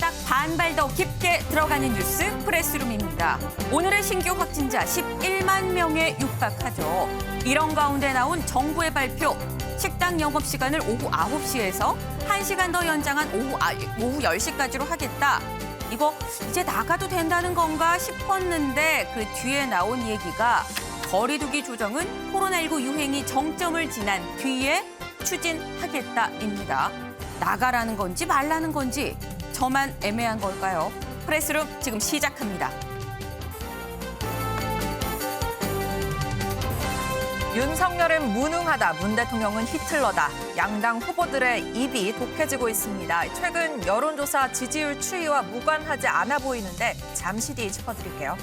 살짝 반발 더 깊게 들어가는 뉴스 프레스룸입니다. 오늘의 신규 확진자 11만 명에 육박하죠. 이런 가운데 나온 정부의 발표. 식당 영업시간을 오후 9시에서 1시간 더 연장한 오후 10시까지로 하겠다. 이거 이제 나가도 된다는 건가 싶었는데 그 뒤에 나온 얘기가 거리두기 조정은 코로나19 유행이 정점을 지난 뒤에 추진하겠다입니다. 나가라는 건지 말라는 건지 저만 애매한 걸까요? 프레스룸 지금 시작합니다. 윤석열은 무능하다, 문 대통령은 히틀러다. 양당 후보들의 입이 독해지고 있습니다. 최근 여론조사 지지율 추이와 무관하지 않아 보이는데 잠시 뒤 짚어드릴게요.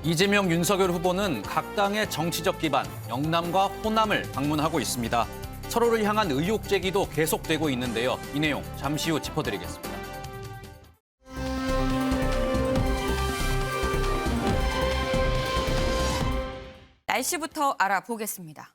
이재명, 윤석열 후보는 각 당의 정치적 기반, 영남과 호남을 방문하고 있습니다. 서로를 향한 의혹 제기도 계속되고 있는데요. 이 내용 잠시 후 짚어드리겠습니다. 날씨부터 알아보겠습니다.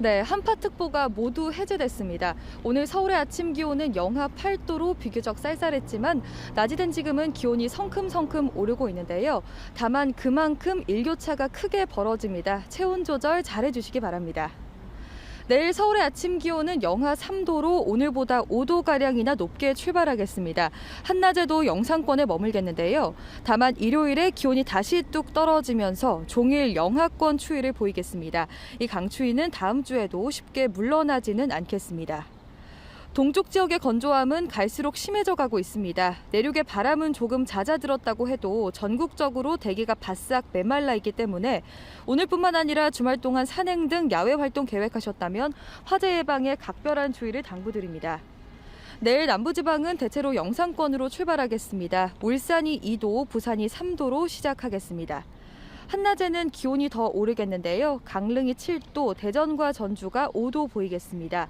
네, 한파특보가 모두 해제됐습니다. 오늘 서울의 아침 기온은 영하 8도로 비교적 쌀쌀했지만 낮이 된 지금은 기온이 성큼성큼 오르고 있는데요. 다만 그만큼 일교차가 크게 벌어집니다. 체온 조절 잘해주시기 바랍니다. 내일 서울의 아침 기온은 영하 3도로 오늘보다 5도가량이나 높게 출발하겠습니다. 한낮에도 영상권에 머물겠는데요. 다만 일요일에 기온이 다시 뚝 떨어지면서 종일 영하권 추위를 보이겠습니다. 이 강추위는 다음 주에도 쉽게 물러나지는 않겠습니다. 동쪽 지역의 건조함은 갈수록 심해져 가고 있습니다. 내륙의 바람은 조금 잦아들었다고 해도 전국적으로 대기가 바싹 메말라 있기 때문에 오늘뿐만 아니라 주말 동안 산행 등 야외 활동 계획하셨다면 화재 예방에 각별한 주의를 당부드립니다. 내일 남부지방은 대체로 영상권으로 출발하겠습니다. 울산이 2도, 부산이 3도로 시작하겠습니다. 한낮에는 기온이 더 오르겠는데요. 강릉이 7도, 대전과 전주가 5도 보이겠습니다.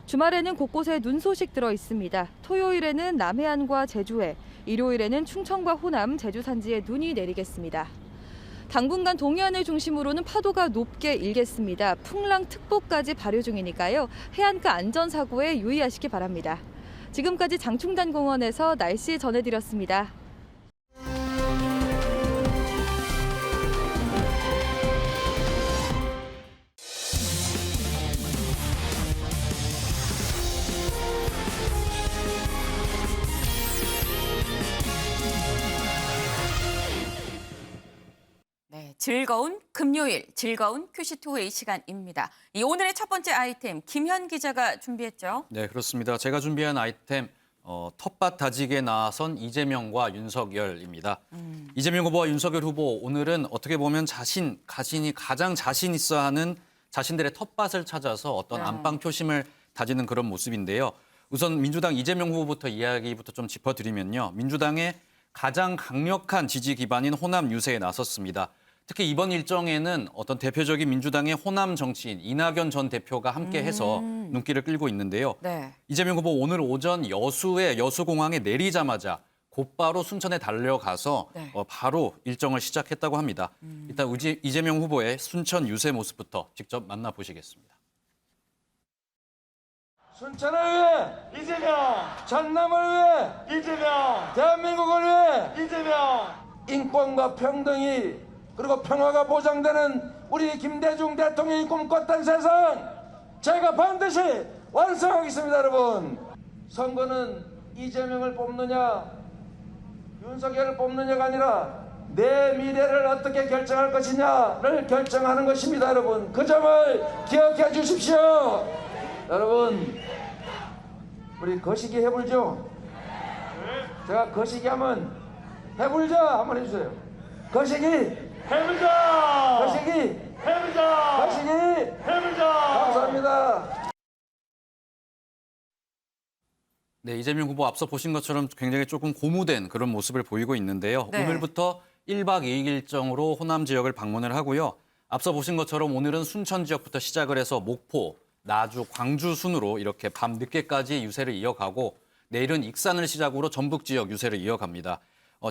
주말에는 곳곳에 눈 소식 들어 있습니다. 토요일에는 남해안과 제주에, 일요일에는 충청과 호남, 제주 산지에 눈이 내리겠습니다. 당분간 동해안을 중심으로는 파도가 높게 일겠습니다. 풍랑특보까지 발효 중이니까요. 해안가 안전사고에 유의하시기 바랍니다. 지금까지 장충단공원에서 날씨 전해드렸습니다. 네, 즐거운 금요일, 즐거운 큐시트웨이 시간입니다. 오늘의 첫 번째 아이템, 김현 기자가 준비했죠? 네, 그렇습니다. 제가 준비한 아이템, 텃밭 다지기에 나선 이재명과 윤석열입니다. 이재명 후보와 윤석열 후보, 오늘은 어떻게 보면 자신이 가장 자신 있어 하는 자신들의 텃밭을 찾아서 어떤 안방 표심을 다지는 그런 모습인데요. 우선 민주당 이재명 후보부터 이야기부터 좀 짚어드리면요. 민주당의 가장 강력한 지지 기반인 호남 유세에 나섰습니다. 특히 이번 일정에는 어떤 대표적인 민주당의 호남 정치인 이낙연 전 대표가 함께해서 눈길을 끌고 있는데요. 네. 이재명 후보 오늘 오전 여수공항에 내리자마자 곧바로 순천에 달려가서 네. 바로 일정을 시작했다고 합니다. 일단 이재명 후보의 순천 유세 모습부터 직접 만나보시겠습니다. 순천을 위해 이재명, 전남을 위해 이재명, 대한민국을 위해 이재명. 인권과 평등이 그리고 평화가 보장되는 우리 김대중 대통령이 꿈꿨던 세상 제가 반드시 완성하겠습니다. 여러분, 선거는 이재명을 뽑느냐 윤석열을 뽑느냐가 아니라 내 미래를 어떻게 결정할 것이냐를 결정하는 것입니다. 여러분, 그 점을 기억해 주십시오. 여러분, 우리 거시기 해불죠? 제가 거시기 하면 해불자 한번 해주세요. 거시기 해불자! 거시기 해불자! 거시기 해불자! 감사합니다. 네, 이재명 후보 앞서 보신 것처럼 굉장히 조금 고무된 그런 모습을 보이고 있는데요. 네. 오늘부터 1박 2일 일정으로 호남 지역을 방문을 하고요. 앞서 보신 것처럼 오늘은 순천 지역부터 시작을 해서 목포, 나주, 광주 순으로 이렇게 밤 늦게까지 유세를 이어가고 내일은 익산을 시작으로 전북 지역 유세를 이어갑니다.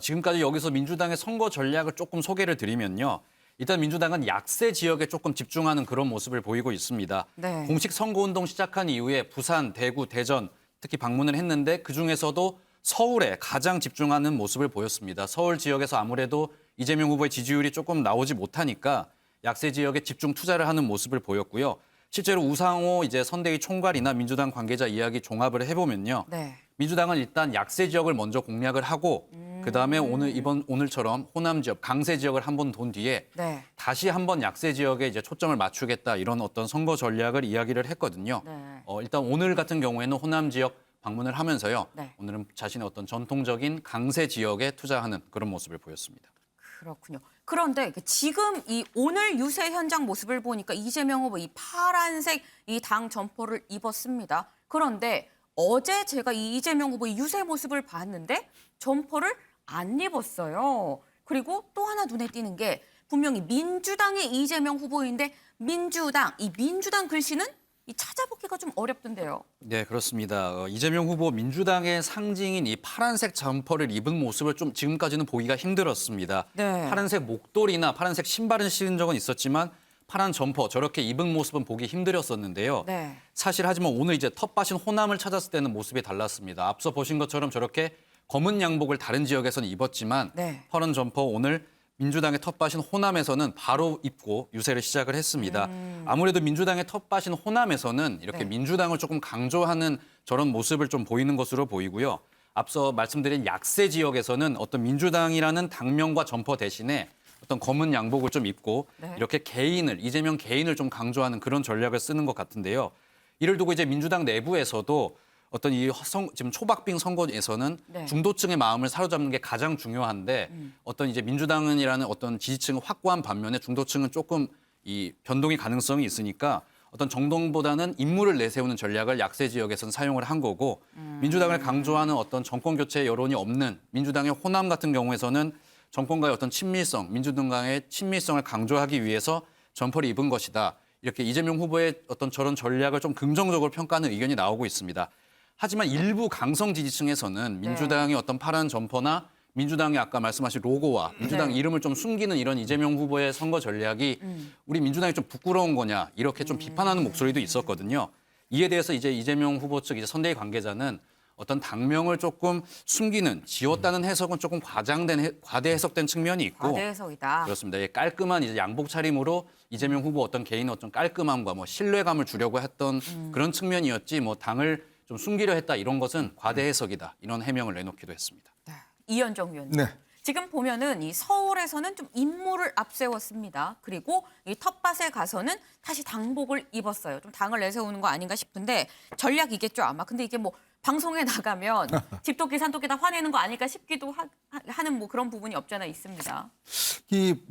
지금까지 여기서 민주당의 선거 전략을 조금 소개를 드리면요. 일단 민주당은 약세 지역에 조금 집중하는 그런 모습을 보이고 있습니다. 네. 공식 선거운동 시작한 이후에 부산, 대구, 대전 특히 방문을 했는데 그중에서도 서울에 가장 집중하는 모습을 보였습니다. 서울 지역에서 아무래도 이재명 후보의 지지율이 조금 나오지 못하니까 약세 지역에 집중 투자를 하는 모습을 보였고요. 실제로 우상호 이제 선대위 총괄이나 민주당 관계자 이야기 종합을 해보면요. 네. 민주당은 일단 약세 지역을 먼저 공략을 하고 그다음에 오늘처럼 호남 지역, 강세 지역을 한번 돈 뒤에 네. 다시 한번 약세 지역에 이제 초점을 맞추겠다 이런 어떤 선거 전략을 이야기를 했거든요. 네. 일단 오늘 같은 경우에는 호남 지역 방문을 하면서요. 네. 오늘은 자신의 어떤 전통적인 강세 지역에 투자하는 그런 모습을 보였습니다. 그렇군요. 그런데 지금 이 오늘 유세 현장 모습을 보니까 이재명 후보 이 파란색 이 당 점퍼를 입었습니다. 그런데 어제 제가 이 이재명 후보의 유세 모습을 봤는데 점퍼를 안 입었어요. 그리고 또 하나 눈에 띄는 게 분명히 민주당의 이재명 후보인데 이 민주당 글씨는 이 찾아보기가 좀 어렵던데요. 네, 그렇습니다. 이재명 후보 민주당의 상징인 이 파란색 점퍼를 입은 모습을 좀 지금까지는 보기가 힘들었습니다. 네. 파란색 목도리나 파란색 신발은 신은 적은 있었지만 파란 점퍼 저렇게 입은 모습은 보기 힘들었었는데요. 네. 사실 하지만 오늘 이제 텃밭인 호남을 찾았을 때는 모습이 달랐습니다. 앞서 보신 것처럼 저렇게 검은 양복을 다른 지역에서는 입었지만 네. 파란 점퍼 오늘 민주당의 텃밭인 호남에서는 바로 입고 유세를 시작을 했습니다. 아무래도 민주당의 텃밭인 호남에서는 이렇게 네. 민주당을 조금 강조하는 저런 모습을 좀 보이는 것으로 보이고요. 앞서 말씀드린 약세 지역에서는 어떤 민주당이라는 당명과 점퍼 대신에 어떤 검은 양복을 좀 입고 네. 이렇게 이재명 개인을 좀 강조하는 그런 전략을 쓰는 것 같은데요. 이를 두고 이제 민주당 내부에서도 어떤 지금 초박빙 선거에서는 네. 중도층의 마음을 사로잡는 게 가장 중요한데 어떤 이제 민주당이라는 어떤 지지층을 확고한 반면에 중도층은 조금 이 변동의 가능성이 있으니까 어떤 정동보다는 인물을 내세우는 전략을 약세 지역에서는 사용을 한 거고 민주당을 강조하는 어떤 정권 교체 여론이 없는 민주당의 호남 같은 경우에서는 정권과의 어떤 친밀성, 민주당과의 친밀성을 강조하기 위해서 점퍼를 입은 것이다. 이렇게 이재명 후보의 어떤 저런 전략을 좀 긍정적으로 평가하는 의견이 나오고 있습니다. 하지만 일부 강성 지지층에서는 민주당의 어떤 파란 점퍼나 민주당의 아까 말씀하신 로고와 민주당 네. 이름을 좀 숨기는 이런 이재명 후보의 선거 전략이 우리 민주당이 좀 부끄러운 거냐 이렇게 좀 비판하는 목소리도 있었거든요. 이에 대해서 이제 이재명 후보 측 이제 선대위 관계자는 어떤 당명을 조금 숨기는 지웠다는 해석은 조금 과대 해석된 측면이 있고 과대 해석이다. 그렇습니다. 깔끔한 이제 양복 차림으로 이재명 후보 어떤 개인의 어떤 깔끔함과 뭐 신뢰감을 주려고 했던 그런 측면이었지 뭐 당을 좀 숨기려 했다 이런 것은 과대 해석이다 이런 해명을 내놓기도 했습니다. 네. 이현정 위원님. 네. 지금 보면은 이 서울에서는 좀 인물을 앞세웠습니다. 그리고 이 텃밭에 가서는 다시 당복을 입었어요. 좀 당을 내세우는 거 아닌가 싶은데 전략이겠죠 아마. 근데 이게 뭐 방송에 나가면 집토끼 산토끼 다 화내는 거 아닐까 싶기도 하는 뭐 그런 부분이 없잖아 있습니다.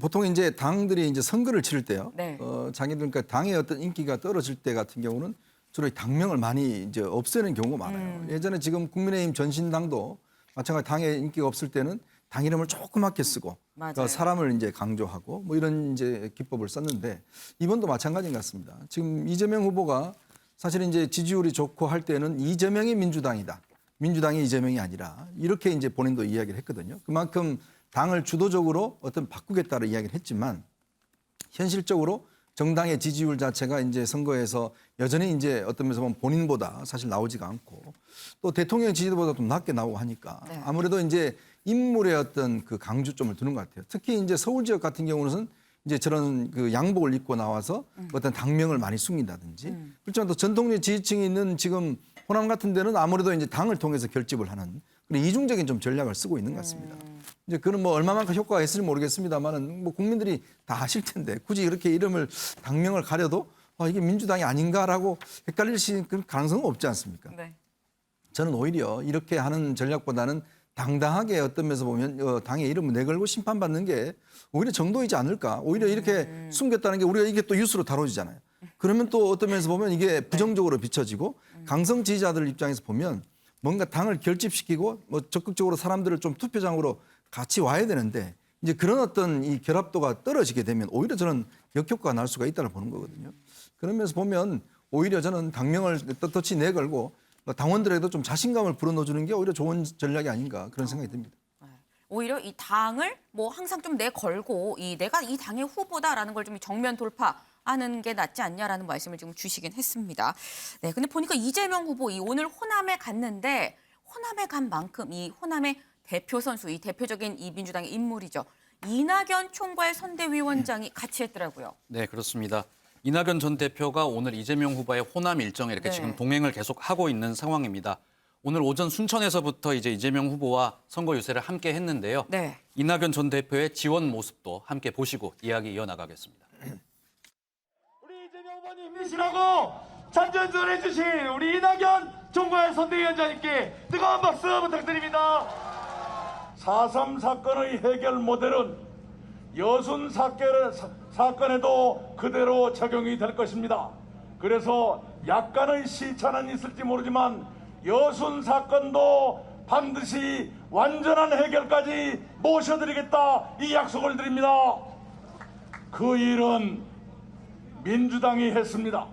보통 이제 당들이 이제 선거를 치를 때요. 네. 자기들 그러니까 당의 어떤 인기가 떨어질 때 같은 경우는 주로 당명을 많이 이제 없애는 경우가 많아요. 예전에 지금 국민의힘 전신당도 마찬가지 당의 인기가 없을 때는 당 이름을 조그맣게 쓰고 맞아요. 사람을 이제 강조하고 뭐 이런 이제 기법을 썼는데 이번도 마찬가지인 것 같습니다. 지금 이재명 후보가 사실 이제 지지율이 좋고 할 때는 이재명이 민주당이다. 민주당이 이재명이 아니라 이렇게 이제 본인도 이야기를 했거든요. 그만큼 당을 주도적으로 어떤 바꾸겠다를 이야기를 했지만 현실적으로 정당의 지지율 자체가 이제 선거에서 여전히 이제 어떤 면에서 보면 본인보다 사실 나오지가 않고 또 대통령 지지도보다 좀 낮게 나오고 하니까 네. 아무래도 이제 인물의 어떤 그 강조점을 두는 것 같아요. 특히 이제 서울 지역 같은 경우는 이제 저런 그 양복을 입고 나와서 어떤 당명을 많이 숨긴다든지 그렇지만 또 전통적 지지층이 있는 지금 호남 같은 데는 아무래도 이제 당을 통해서 결집을 하는 그런 이중적인 좀 전략을 쓰고 있는 것 같습니다. 이제 그는 뭐 얼마만큼 효과가 있을지 모르겠습니다만은 뭐 국민들이 다 아실 텐데 굳이 이렇게 이름을 당명을 가려도 이게 민주당이 아닌가라고 헷갈릴 그런 가능성은 없지 않습니까? 네. 저는 오히려 이렇게 하는 전략보다는 당당하게 어떤 면에서 보면 당의 이름을 내걸고 심판받는 게 오히려 정도이지 않을까. 오히려 이렇게 숨겼다는 게 우리가 이게 또 뉴스로 다뤄지잖아요. 그러면 또 어떤 면에서 보면 이게 부정적으로 비춰지고 강성 지지자들 입장에서 보면 뭔가 당을 결집시키고 뭐 적극적으로 사람들을 좀 투표장으로 같이 와야 되는데 이제 그런 어떤 이 결합도가 떨어지게 되면 오히려 저는 역효과가 날 수가 있다고 보는 거거든요. 그런 면에서 보면 오히려 저는 당명을 떳떳이 내걸고 당원들에게도 좀 자신감을 불어넣어주는 게 오히려 좋은 전략이 아닌가 그런 생각이 듭니다. 오히려 이 당을 뭐 항상 좀 내걸고 내가 이 당의 후보다라는 걸 좀 정면 돌파하는 게 낫지 않냐라는 말씀을 지금 주시긴 했습니다. 네, 근데 보니까 이재명 후보 오늘 호남에 갔는데 호남에 간 만큼 이 호남의 대표 선수, 이 대표적인 이 민주당의 인물이죠. 이낙연 총괄 선대위원장이 같이 했더라고요. 네, 그렇습니다. 이낙연 전 대표가 오늘 이재명 후보의 호남 일정에 이렇게 네. 지금 동행을 계속 하고 있는 상황입니다. 오늘 오전 순천에서부터 이제 이재명 후보와 선거 유세를 함께 했는데요. 네. 이낙연 전 대표의 지원 모습도 함께 보시고 이야기 이어나가겠습니다. 우리 이재명 후보님이시라고 잔전전해 주신 우리 이낙연 총괄 선대위원장님께 뜨거운 박수 부탁드립니다. 4.3 사건의 해결 모델은 여순 사건에도 그대로 적용이 될 것입니다. 그래서 약간의 시차는 있을지 모르지만 여순 사건도 반드시 완전한 해결까지 모셔드리겠다 이 약속을 드립니다. 그 일은 민주당이 했습니다.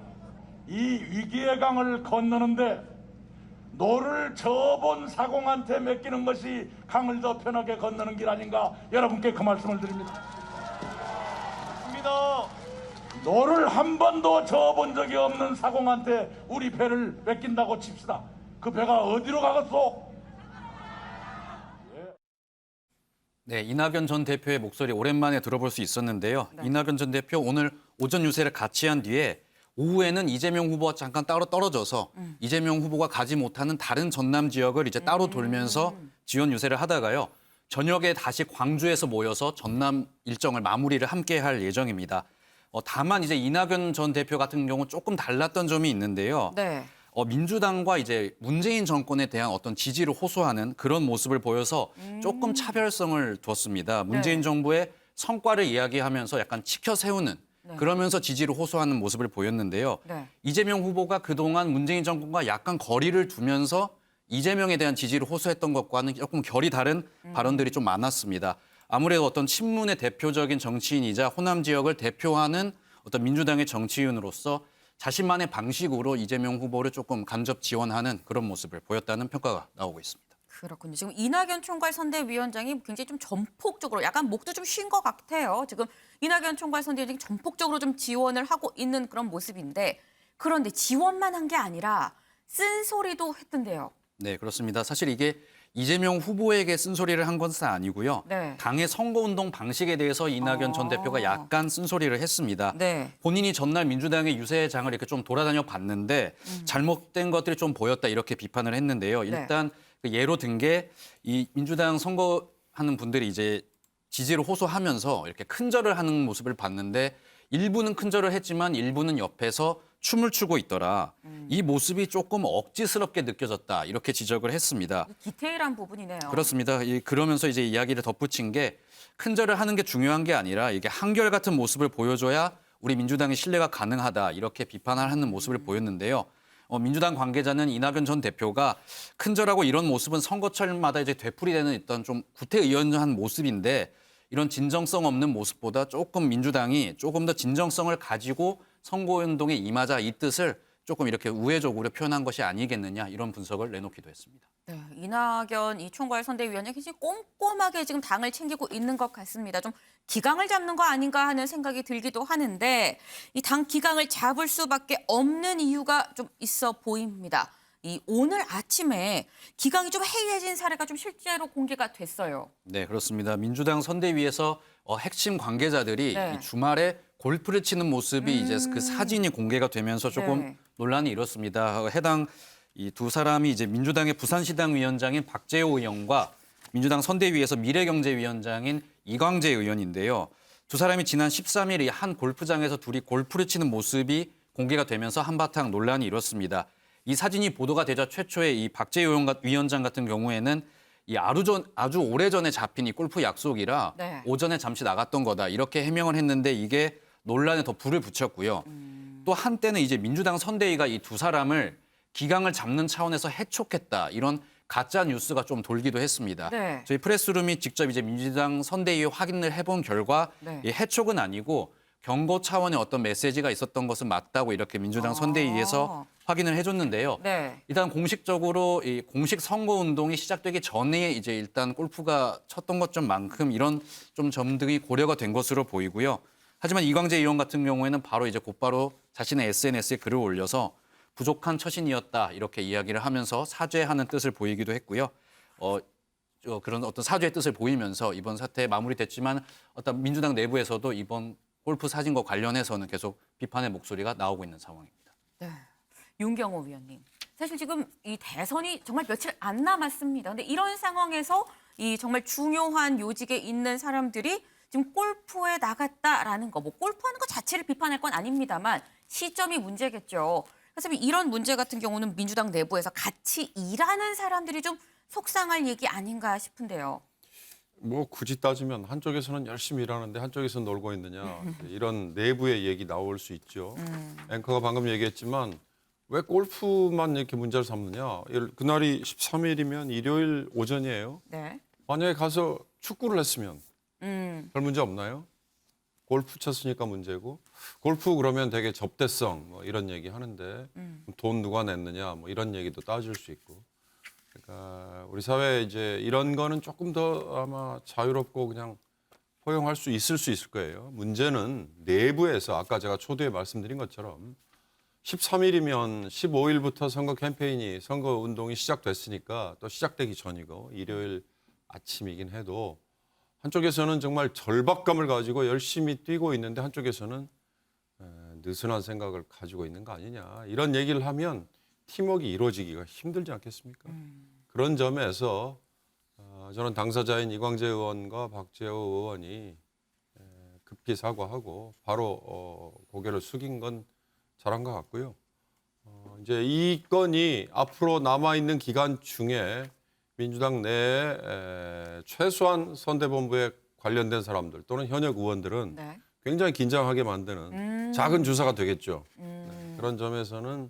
이 위기의 강을 건너는데 노를 저본 사공한테 맡기는 것이 강을 더 편하게 건너는 길 아닌가 여러분께 그 말씀을 드립니다. 노를 한 번도 저본 적이 없는 사공한테 우리 배를 맡긴다고 칩시다. 그 배가 어디로 가겠소? 네, 이낙연 전 대표의 목소리 오랜만에 들어볼 수 있었는데요. 네. 이낙연 전 대표 오늘 오전 유세를 같이 한 뒤에 오후에는 이재명 후보와 잠깐 따로 떨어져서 이재명 후보가 가지 못하는 다른 전남 지역을 이제 따로 돌면서 지원 유세를 하다가요. 저녁에 다시 광주에서 모여서 전남 일정을 마무리를 함께 할 예정입니다. 다만 이제 이낙연 전 대표 같은 경우 조금 달랐던 점이 있는데요. 네. 민주당과 이제 문재인 정권에 대한 어떤 지지를 호소하는 그런 모습을 보여서 조금 차별성을 뒀습니다. 문재인 네. 정부의 성과를 이야기하면서 약간 치켜 세우는 그러면서 지지를 호소하는 모습을 보였는데요. 네. 이재명 후보가 그동안 문재인 정권과 약간 거리를 두면서 이재명에 대한 지지를 호소했던 것과는 조금 결이 다른 발언들이 좀 많았습니다. 아무래도 어떤 친문의 대표적인 정치인이자 호남 지역을 대표하는 어떤 민주당의 정치인으로서 자신만의 방식으로 이재명 후보를 조금 간접 지원하는 그런 모습을 보였다는 평가가 나오고 있습니다. 그렇군요. 지금 이낙연 총괄 선대위원장이 굉장히 좀 전폭적으로 약간 목도 좀 쉰 것 같아요. 지금 이낙연 총괄 선대위원장이 전폭적으로 좀 지원을 하고 있는 그런 모습인데 그런데 지원만 한 게 아니라 쓴소리도 했던데요. 네, 그렇습니다. 사실 이게 이재명 후보에게 쓴소리를 한 것은 아니고요. 네. 당의 선거운동 방식에 대해서 이낙연 전 대표가 약간 쓴소리를 했습니다. 네. 본인이 전날 민주당의 유세장을 이렇게 좀 돌아다녀 봤는데 잘못된 것들이 좀 보였다 이렇게 비판을 했는데요. 일단 그 예로 든 게 이 민주당 선거하는 분들이 이제 지지를 호소하면서 이렇게 큰절을 하는 모습을 봤는데 일부는 큰절을 했지만 일부는 옆에서 춤을 추고 있더라. 이 모습이 조금 억지스럽게 느껴졌다. 이렇게 지적을 했습니다. 디테일한 부분이네요. 그렇습니다. 그러면서 이제 이야기를 덧붙인 게 큰절을 하는 게 중요한 게 아니라 이게 한결같은 모습을 보여줘야 우리 민주당의 신뢰가 가능하다. 이렇게 비판을 하는 모습을 보였는데요. 민주당 관계자는 이낙연 전 대표가 큰절하고 이런 모습은 선거철마다 이제 되풀이되는 어떤 좀 구태의연한 모습인데 이런 진정성 없는 모습보다 조금 민주당이 조금 더 진정성을 가지고 선거운동에 임하자 이 뜻을 조금 이렇게 우회적으로 표현한 것이 아니겠느냐 이런 분석을 내놓기도 했습니다. 네, 이낙연 이 총괄 선대위원장이 굉장히 꼼꼼하게 지금 당을 챙기고 있는 것 같습니다. 좀 기강을 잡는 거 아닌가 하는 생각이 들기도 하는데 이 당 기강을 잡을 수밖에 없는 이유가 좀 있어 보입니다. 이 오늘 아침에 기강이 좀 해이해진 사례가 좀 실제로 공개가 됐어요. 네, 그렇습니다. 민주당 선대위에서 핵심 관계자들이 네. 이 주말에 골프를 치는 모습이 이제 그 사진이 공개가 되면서 조금 네. 논란이 일었습니다. 해당 이 두 사람이 이제 민주당의 부산시당 위원장인 박재호 의원과 민주당 선대위에서 미래경제위원장인 이광재 의원인데요. 두 사람이 지난 13일 이 한 골프장에서 둘이 골프를 치는 모습이 공개가 되면서 한바탕 논란이 일었습니다. 이 사진이 보도가 되자 최초의 이 박재호 위원장 같은 경우에는 이 아주 오래전에 잡힌 이 골프 약속이라 네. 오전에 잠시 나갔던 거다 이렇게 해명을 했는데 이게 논란에 더 불을 붙였고요. 또 한때는 이제 민주당 선대위가 이 두 사람을 기강을 잡는 차원에서 해촉했다 이런 가짜 뉴스가 좀 돌기도 했습니다. 네. 저희 프레스룸이 직접 이제 민주당 선대위 확인을 해본 결과 네. 이 해촉은 아니고 경고 차원의 어떤 메시지가 있었던 것은 맞다고 이렇게 민주당 선대위에서 확인을 해줬는데요. 네. 일단 공식적으로 이 공식 선거 운동이 시작되기 전에 이제 일단 골프가 쳤던 것만큼 이런 좀 점들이 고려가 된 것으로 보이고요. 하지만 이광재 의원 같은 경우에는 바로 이제 곧바로 자신의 SNS에 글을 올려서 부족한 처신이었다 이렇게 이야기를 하면서 사죄하는 뜻을 보이기도 했고요. 그런 어떤 사죄의 뜻을 보이면서 이번 사태에 마무리됐지만 어떤 민주당 내부에서도 이번 골프 사진과 관련해서는 계속 비판의 목소리가 나오고 있는 상황입니다. 네. 윤경호 위원님. 사실 지금 이 대선이 정말 며칠 안 남았습니다. 근데 이런 상황에서 이 정말 중요한 요직에 있는 사람들이 지금 골프에 나갔다라는 거, 뭐 골프하는 것 자체를 비판할 건 아닙니다만 시점이 문제겠죠. 그래서 이런 문제 같은 경우는 민주당 내부에서 같이 일하는 사람들이 좀 속상할 얘기 아닌가 싶은데요. 뭐 굳이 따지면 한쪽에서는 열심히 일하는데 한쪽에서는 놀고 있느냐 이런 내부의 얘기 나올 수 있죠. 앵커가 방금 얘기했지만 왜 골프만 이렇게 문제를 삼느냐. 그날이 13일이면 일요일 오전이에요. 네. 만약에 가서 축구를 했으면 별 문제 없나요? 골프 쳤으니까 문제고 골프 그러면 되게 접대성 뭐 이런 얘기 하는데 돈 누가 냈느냐 뭐 이런 얘기도 따질 수 있고 그러니까 우리 사회에 이제 이런 거는 조금 더 아마 자유롭고 그냥 허용할 수 있을 거예요. 문제는 내부에서 아까 제가 초두에 말씀드린 것처럼 13일이면 15일부터 선거 캠페인이 선거 운동이 시작됐으니까 또 시작되기 전이고 일요일 아침이긴 해도 한쪽에서는 정말 절박감을 가지고 열심히 뛰고 있는데 한쪽에서는 느슨한 생각을 가지고 있는 거 아니냐. 이런 얘기를 하면 팀워크가 이루어지기가 힘들지 않겠습니까? 그런 점에서 저는 당사자인 이광재 의원과 박재호 의원이 급히 사과하고 바로 고개를 숙인 건 잘한 것 같고요. 이제 이 건이 앞으로 남아있는 기간 중에 민주당 내에 최소한 선대본부에 관련된 사람들 또는 현역 의원들은 네. 굉장히 긴장하게 만드는 작은 주사가 되겠죠. 네, 그런 점에서는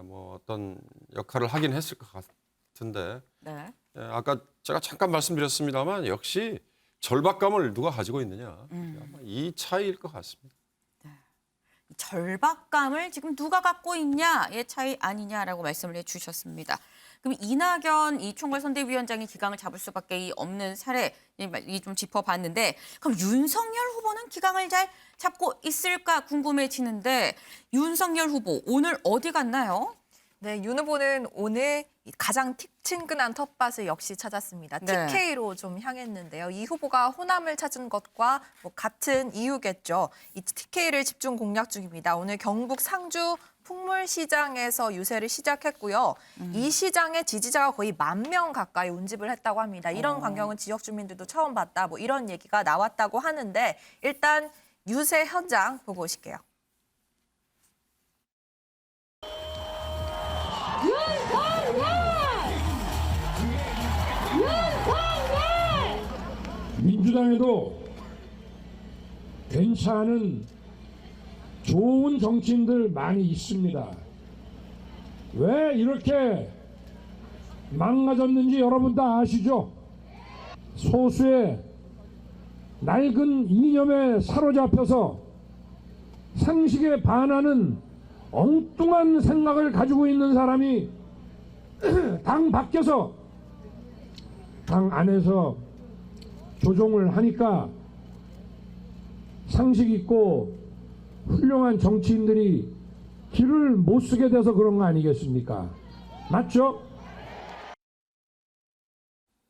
뭐 어떤 역할을 하긴 했을 것 같은데 네. 아까 제가 잠깐 말씀드렸습니다만 역시 절박감을 누가 가지고 있느냐 아마 이 차이일 것 같습니다. 절박감을 지금 누가 갖고 있냐의 차이 아니냐라고 말씀을 해주셨습니다. 그럼 이낙연 이 총괄선대위원장이 기강을 잡을 수밖에 없는 사례 좀 짚어봤는데 그럼 윤석열 후보는 기강을 잘 잡고 있을까 궁금해지는데 윤석열 후보 오늘 어디 갔나요? 네, 윤 후보는 오늘 가장 친근한 텃밭을 역시 찾았습니다. 네. TK로 좀 향했는데요. 이 후보가 호남을 찾은 것과 뭐 같은 이유겠죠. 이 TK를 집중 공략 중입니다. 오늘 경북 상주 풍물시장에서 유세를 시작했고요. 이 시장에 지지자가 거의 10,000명 가까이 운집을 했다고 합니다. 이런 광경은 지역 주민들도 처음 봤다. 뭐 이런 얘기가 나왔다고 하는데 일단 유세 현장 보고 오실게요. 민주당에도 괜찮은 좋은 정치인들 많이 있습니다. 왜 이렇게 망가졌는지 여러분 다 아시죠? 소수의 낡은 이념에 사로잡혀서 상식에 반하는 엉뚱한 생각을 가지고 있는 사람이 당 밖에서 당 안에서 조종을 하니까 상식 있고 훌륭한 정치인들이 길을 못 쓰게 돼서 그런 거 아니겠습니까? 맞죠?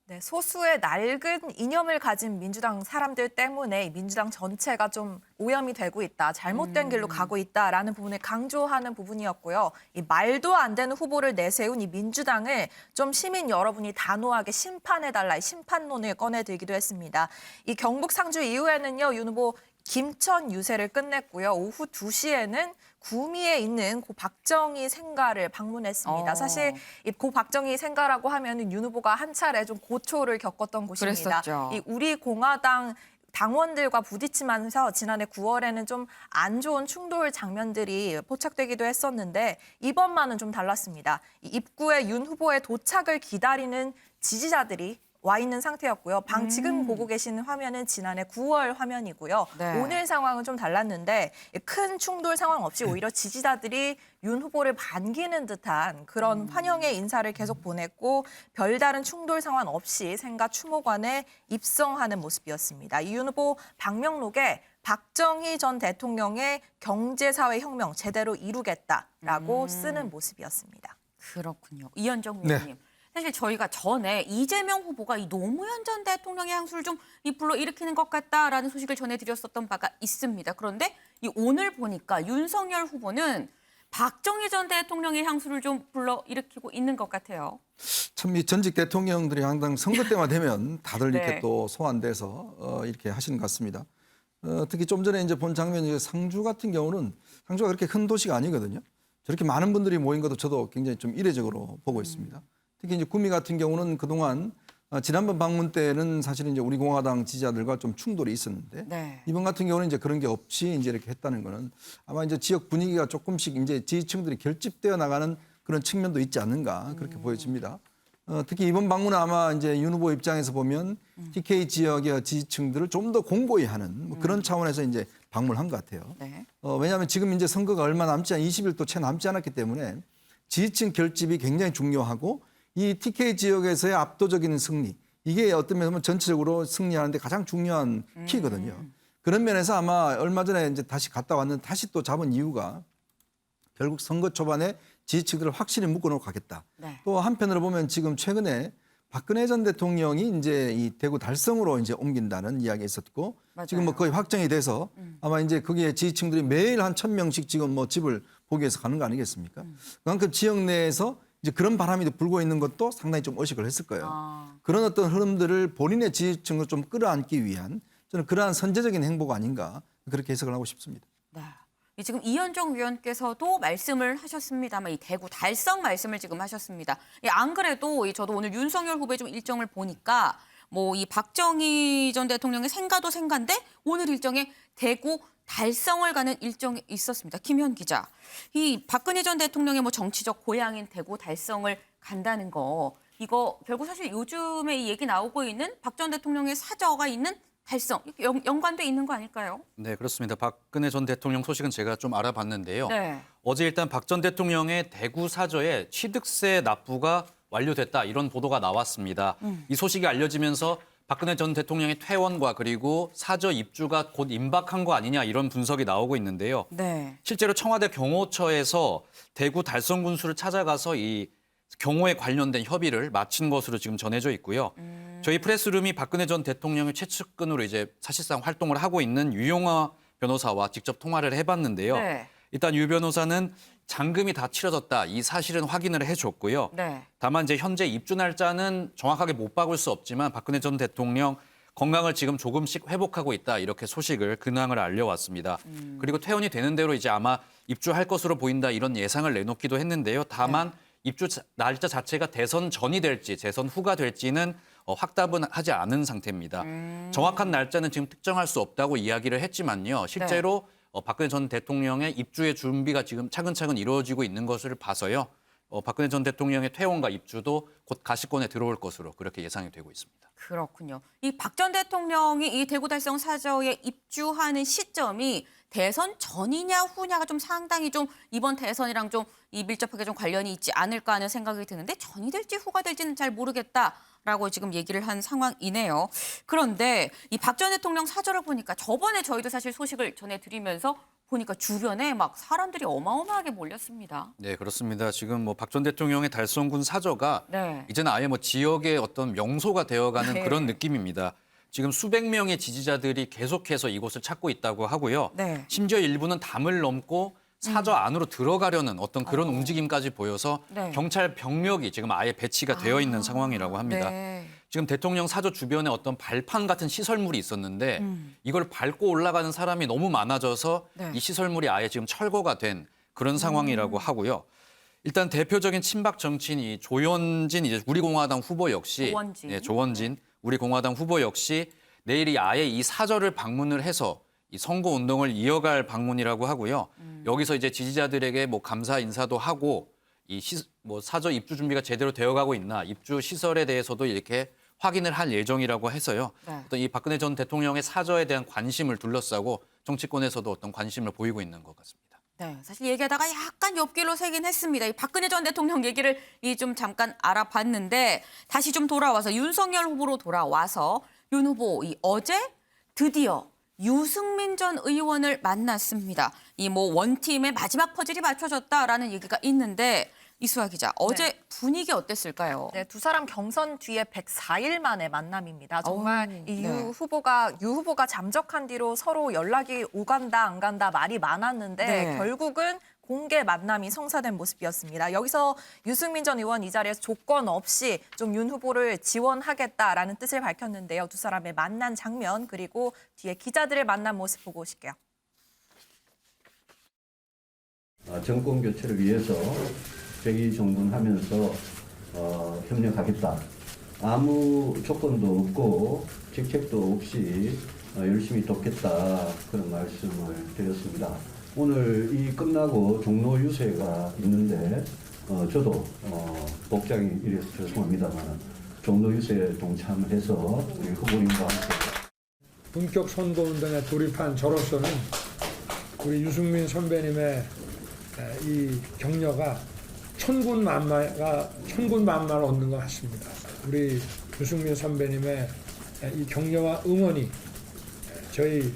네, 소수의 낡은 이념을 가진 민주당 사람들 때문에 민주당 전체가 좀 오염이 되고 있다, 잘못된 길로 가고 있다라는 부분을 강조하는 부분이었고요. 이 말도 안 되는 후보를 내세운 이 민주당을 좀 시민 여러분이 단호하게 심판해달라, 심판론을 꺼내들기도 했습니다. 이 경북 상주 이후에는요, 윤 후보 김천 유세를 끝냈고요. 오후 2시에는 구미에 있는 고 박정희 생가를 방문했습니다. 사실 이 고 박정희 생가라고 하면은 윤 후보가 한 차례 좀 고초를 겪었던 곳입니다. 그랬었죠. 이 우리 공화당 당원들과 부딪히면서 지난해 9월에는 좀 안 좋은 충돌 장면들이 포착되기도 했었는데 이번만은 좀 달랐습니다. 이 입구에 윤 후보의 도착을 기다리는 지지자들이 와 있는 상태였고요. 지금 보고 계시는 화면은 지난해 9월 화면이고요. 네. 오늘 상황은 좀 달랐는데 큰 충돌 상황 없이 오히려 지지자들이 윤 후보를 반기는 듯한 그런 환영의 인사를 계속 보냈고 별다른 충돌 상황 없이 생가 추모관에 입성하는 모습이었습니다. 이 윤 후보 방명록에 박정희 전 대통령의 경제사회혁명 제대로 이루겠다라고 쓰는 모습이었습니다. 그렇군요. 이현정 네. 의원님. 사실 저희가 전에 이재명 후보가 이 노무현 전 대통령의 향수를 좀 불러일으키는 것 같다라는 소식을 전해드렸었던 바가 있습니다. 그런데 이 오늘 보니까 윤석열 후보는 박정희 전 대통령의 향수를 좀 불러일으키고 있는 것 같아요. 참 이 전직 대통령들이 항상 선거 때만 되면 다들 이렇게 네. 또 소환돼서 이렇게 하시는 것 같습니다. 특히 좀 전에 이제 본 장면이 상주 같은 경우는 상주가 그렇게 큰 도시가 아니거든요. 저렇게 많은 분들이 모인 것도 저도 굉장히 좀 이례적으로 보고 있습니다. 특히 이제 구미 같은 경우는 그동안 지난번 방문 때는 사실 이제 우리 공화당 지지자들과 좀 충돌이 있었는데 네. 이번 같은 경우는 이제 그런 게 없이 이제 이렇게 했다는 거는 아마 이제 지역 분위기가 조금씩 이제 지지층들이 결집되어 나가는 그런 측면도 있지 않는가 그렇게 보여집니다. 특히 이번 방문은 아마 이제 윤 후보 입장에서 보면 TK 지역의 지지층들을 좀 더 공고히 하는 뭐 그런 차원에서 이제 방문을 한 것 같아요. 네. 왜냐하면 지금 이제 선거가 얼마 남지 20일도 채 남지 않았기 때문에 지지층 결집이 굉장히 중요하고 이 TK 지역에서의 압도적인 승리 이게 어떤 면에서 보면 전체적으로 승리하는데 가장 중요한 키거든요. 그런 면에서 아마 얼마 전에 이제 다시 갔다 왔는데 다시 또 잡은 이유가 결국 선거 초반에 지지층들을 확실히 묶어놓고 가겠다. 네. 또 한편으로 보면 지금 최근에 박근혜 전 대통령이 이제 이 대구 달성으로 이제 옮긴다는 이야기가 있었고 맞아요. 지금 뭐 거의 확정이 돼서 아마 이제 거기에 지지층들이 매일 한 1,000명씩 지금 뭐 집을 보기 위해서 가는 거 아니겠습니까? 그만큼 지역 내에서 이제 그런 바람이 불고 있는 것도 상당히 좀 의식을 했을 거예요. 그런 어떤 흐름들을 본인의 지지층을 좀 끌어안기 위한 저는 그러한 선제적인 행보가 아닌가 그렇게 해석을 하고 싶습니다. 네. 지금 이현정 위원께서도 말씀을 하셨습니다만 이 대구 달성 말씀을 지금 하셨습니다. 안 그래도 저도 오늘 윤석열 후보의 좀 일정을 보니까 뭐 이 박정희 전 대통령의 생가도 생가인데 오늘 일정에 대구 달성을 가는 일정이 있었습니다. 김현 기자. 이 박근혜 전 대통령의 뭐 정치적 고향인 대구 달성을 간다는 거 이거 결국 사실 요즘에 이 얘기 나오고 있는 박 전 대통령의 사저가 있는 달성 연관돼 있는 거 아닐까요? 네, 그렇습니다. 박근혜 전 대통령 소식은 제가 좀 알아봤는데요. 네. 어제 일단 박 전 대통령의 대구 사저에 취득세 납부가 완료됐다 이런 보도가 나왔습니다. 이 소식이 알려지면서 박근혜 전 대통령의 퇴원과 그리고 사저 입주가 곧 임박한 거 아니냐 이런 분석이 나오고 있는데요. 네. 실제로 청와대 경호처에서 대구 달성 군수를 찾아가서 이 경호에 관련된 협의를 마친 것으로 지금 전해져 있고요. 저희 프레스룸이 박근혜 전 대통령의 최측근으로 이제 사실상 활동을 하고 있는 유용화 변호사와 직접 통화를 해봤는데요. 네. 일단 유 변호사는 잔금이 다 치러졌다 이 사실은 확인을 해줬고요. 네. 다만 이제 현재 입주 날짜는 정확하게 못 박을 수 없지만 박근혜 전 대통령 건강을 지금 조금씩 회복하고 있다 이렇게 소식을 근황을 알려왔습니다. 그리고 퇴원이 되는 대로 이제 아마 입주할 것으로 보인다 이런 예상을 내놓기도 했는데요. 다만 입주 날짜 자체가 대선 전이 될지 재선 후가 될지는 확답은 하지 않은 상태입니다. 정확한 날짜는 지금 특정할 수 없다고 이야기를 했지만요. 실제로 박근혜 전 대통령의 입주의 준비가 지금 차근차근 이루어지고 있는 것을 봐서요. 박근혜 전 대통령의 퇴원과 입주도 곧 가시권에 들어올 것으로 그렇게 예상이 되고 있습니다. 그렇군요. 이 박 전 대통령이 이 대구 달성 사저에 입주하는 시점이 대선 전이냐 후냐가 좀 상당히 좀 이번 대선이랑 좀 이 밀접하게 좀 관련이 있지 않을까 하는 생각이 드는데 전이 될지 후가 될지는 잘 모르겠다라고 지금 얘기를 한 상황이네요. 그런데 이 박 전 대통령 사저를 보니까 저번에 저희도 사실 소식을 전해드리면서 보니까 주변에 막 사람들이 어마어마하게 몰렸습니다. 네, 그렇습니다. 지금 뭐 박 전 대통령의 달성군 사저가 네. 이제는 아예 뭐 지역의 어떤 명소가 되어가는 네. 그런 느낌입니다. 지금 수백 명의 지지자들이 계속해서 이곳을 찾고 있다고 하고요. 네. 심지어 일부는 담을 넘고 사저 안으로 들어가려는 어떤 그런 움직임까지 보여서 네. 경찰 병력이 지금 아예 배치가 되어 있는 상황이라고 합니다. 네. 지금 대통령 사저 주변에 어떤 발판 같은 시설물이 있었는데 이걸 밟고 올라가는 사람이 너무 많아져서 네. 이 시설물이 아예 지금 철거가 된 그런 상황이라고 하고요. 일단 대표적인 친박 정치인 이 조원진 이제 우리공화당 후보 역시 조원진 우리공화당 후보 역시 내일이 아예 이 사저를 방문을 해서 이 선거 운동을 이어갈 방문이라고 하고요. 여기서 이제 지지자들에게 뭐 감사 인사도 하고 뭐 사저 입주 준비가 제대로 되어가고 있나 입주 시설에 대해서도 이렇게 확인을 할 예정이라고 해서요. 네. 어떤 이 박근혜 전 대통령의 사저에 대한 관심을 둘러싸고 정치권에서도 어떤 관심을 보이고 있는 것 같습니다. 네, 사실 얘기하다가 약간 옆길로 새긴 했습니다. 이 박근혜 전 대통령 얘기를 좀 잠깐 알아봤는데 다시 좀 돌아와서 윤석열 후보로 돌아와서 윤 후보 어제 드디어 유승민 전 의원을 만났습니다. 이 뭐 원팀의 마지막 퍼즐이 맞춰졌다라는 얘기가 있는데 이수아 기자, 어제 분위기 어땠을까요? 네, 두 사람 경선 뒤에 104일 만에 만남입니다. 정말 오, 이 네. 유 후보가 잠적한 뒤로 서로 연락이 오간다 안 간다 말이 많았는데 네. 결국은 공개 만남이 성사된 모습이었습니다. 여기서 유승민 전 의원 이 자리에서 조건 없이 좀 윤 후보를 지원하겠다라는 뜻을 밝혔는데요. 두 사람의 만난 장면 그리고 뒤에 기자들을 만난 모습 보고 오실게요. 정권 교체를 위해서 백의종군하면서 협력하겠다. 아무 조건도 없고 직책도 없이 열심히 돕겠다 그런 말씀을 드렸습니다. 오늘 이 끝나고 종로 유세가 있는데 저도 복장이 이래서 죄송합니다만 종로 유세에 동참을 해서 우리 후보님과 함께 본격 선거운동에 돌입한 저로서는 우리 유승민 선배님의 이 격려가 천군만마를 얻는 것 같습니다. 우리 유승민 선배님의 이 격려와 응원이 저희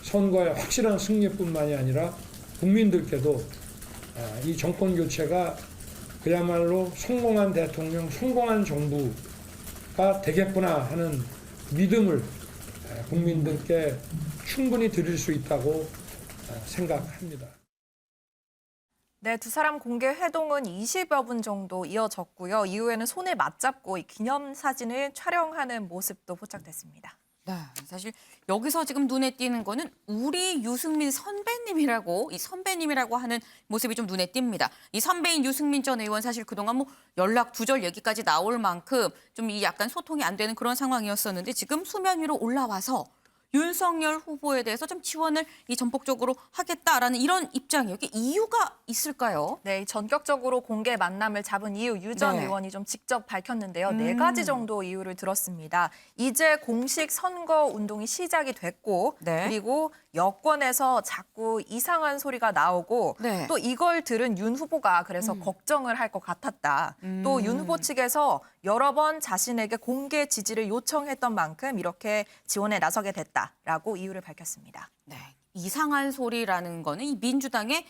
선거의 확실한 승리뿐만이 아니라 국민들께도 이 정권 교체가 그야말로 성공한 대통령, 성공한 정부가 되겠구나 하는 믿음을 국민들께 충분히 드릴 수 있다고 생각합니다. 네, 두 사람 공개 회동은 20여 분 정도 이어졌고요. 이후에는 손을 맞잡고 이 기념사진을 촬영하는 모습도 포착됐습니다. 네, 사실 여기서 지금 눈에 띄는 거는 우리 유승민 선배님이라고 하는 모습이 좀 눈에 띕니다. 이 선배인 유승민 전 의원 사실 그동안 뭐 연락 두절 얘기까지 나올 만큼 좀 이 약간 소통이 안 되는 그런 상황이었었는데 지금 수면 위로 올라와서 윤석열 후보에 대해서 좀 지원을 전폭적으로 하겠다라는 이런 입장이에요. 이게 이유가 있을까요? 네, 전격적으로 공개 만남을 잡은 이유 유 전 네. 의원이 좀 직접 밝혔는데요. 4가지 정도 이유를 들었습니다. 이제 공식 선거 운동이 시작이 됐고 네. 그리고 여권에서 자꾸 이상한 소리가 나오고 네. 또 이걸 들은 윤 후보가 그래서 걱정을 할 것 같았다. 또 윤 후보 측에서 여러 번 자신에게 공개 지지를 요청했던 만큼 이렇게 지원에 나서게 됐다라고 이유를 밝혔습니다. 네. 이상한 소리라는 거는 이 민주당의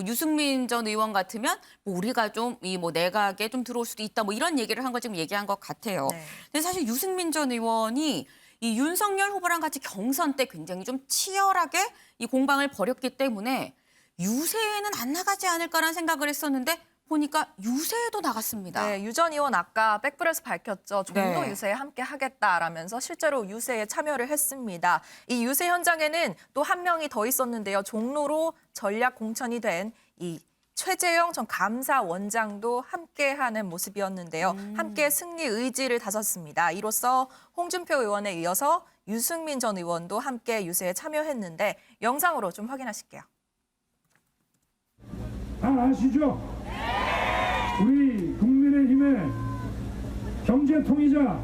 유승민 전 의원 같으면 우리가 좀 내각에 좀 들어올 수도 있다 이런 얘기를 한 거 지금 얘기한 것 같아요. 네. 근데 사실 유승민 전 의원이 이 윤석열 후보랑 같이 경선 때 굉장히 좀 치열하게 이 공방을 벌였기 때문에 유세에는 안 나가지 않을까라는 생각을 했었는데 보니까 유세에도 나갔습니다. 네, 유 전 의원 아까 백브레스 밝혔죠. 종로 네. 유세에 함께 하겠다라면서 실제로 유세에 참여를 했습니다. 이 유세 현장에는 또 한 명이 더 있었는데요. 종로로 전략 공천이 된 이 최재형 전 감사원장도 함께하는 모습이었는데요. 함께 승리 의지를 다졌습니다. 이로써 홍준표 의원에 이어서 유승민 전 의원도 함께 유세에 참여했는데 영상으로 좀 확인하실게요. 다 아시죠? 우리 국민의힘의 경제통이자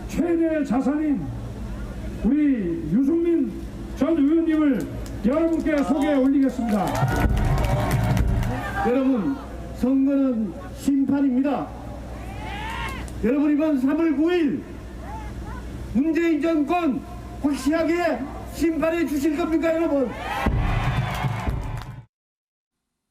최대 자산인 우리 유승민 전 의원님을 여러분께 소개해 올리겠습니다. 여러분, 선거는 심판입니다. 여러분, 이번 3월 9일 문재인 정권 확실하게 심판해 주실 겁니까, 여러분?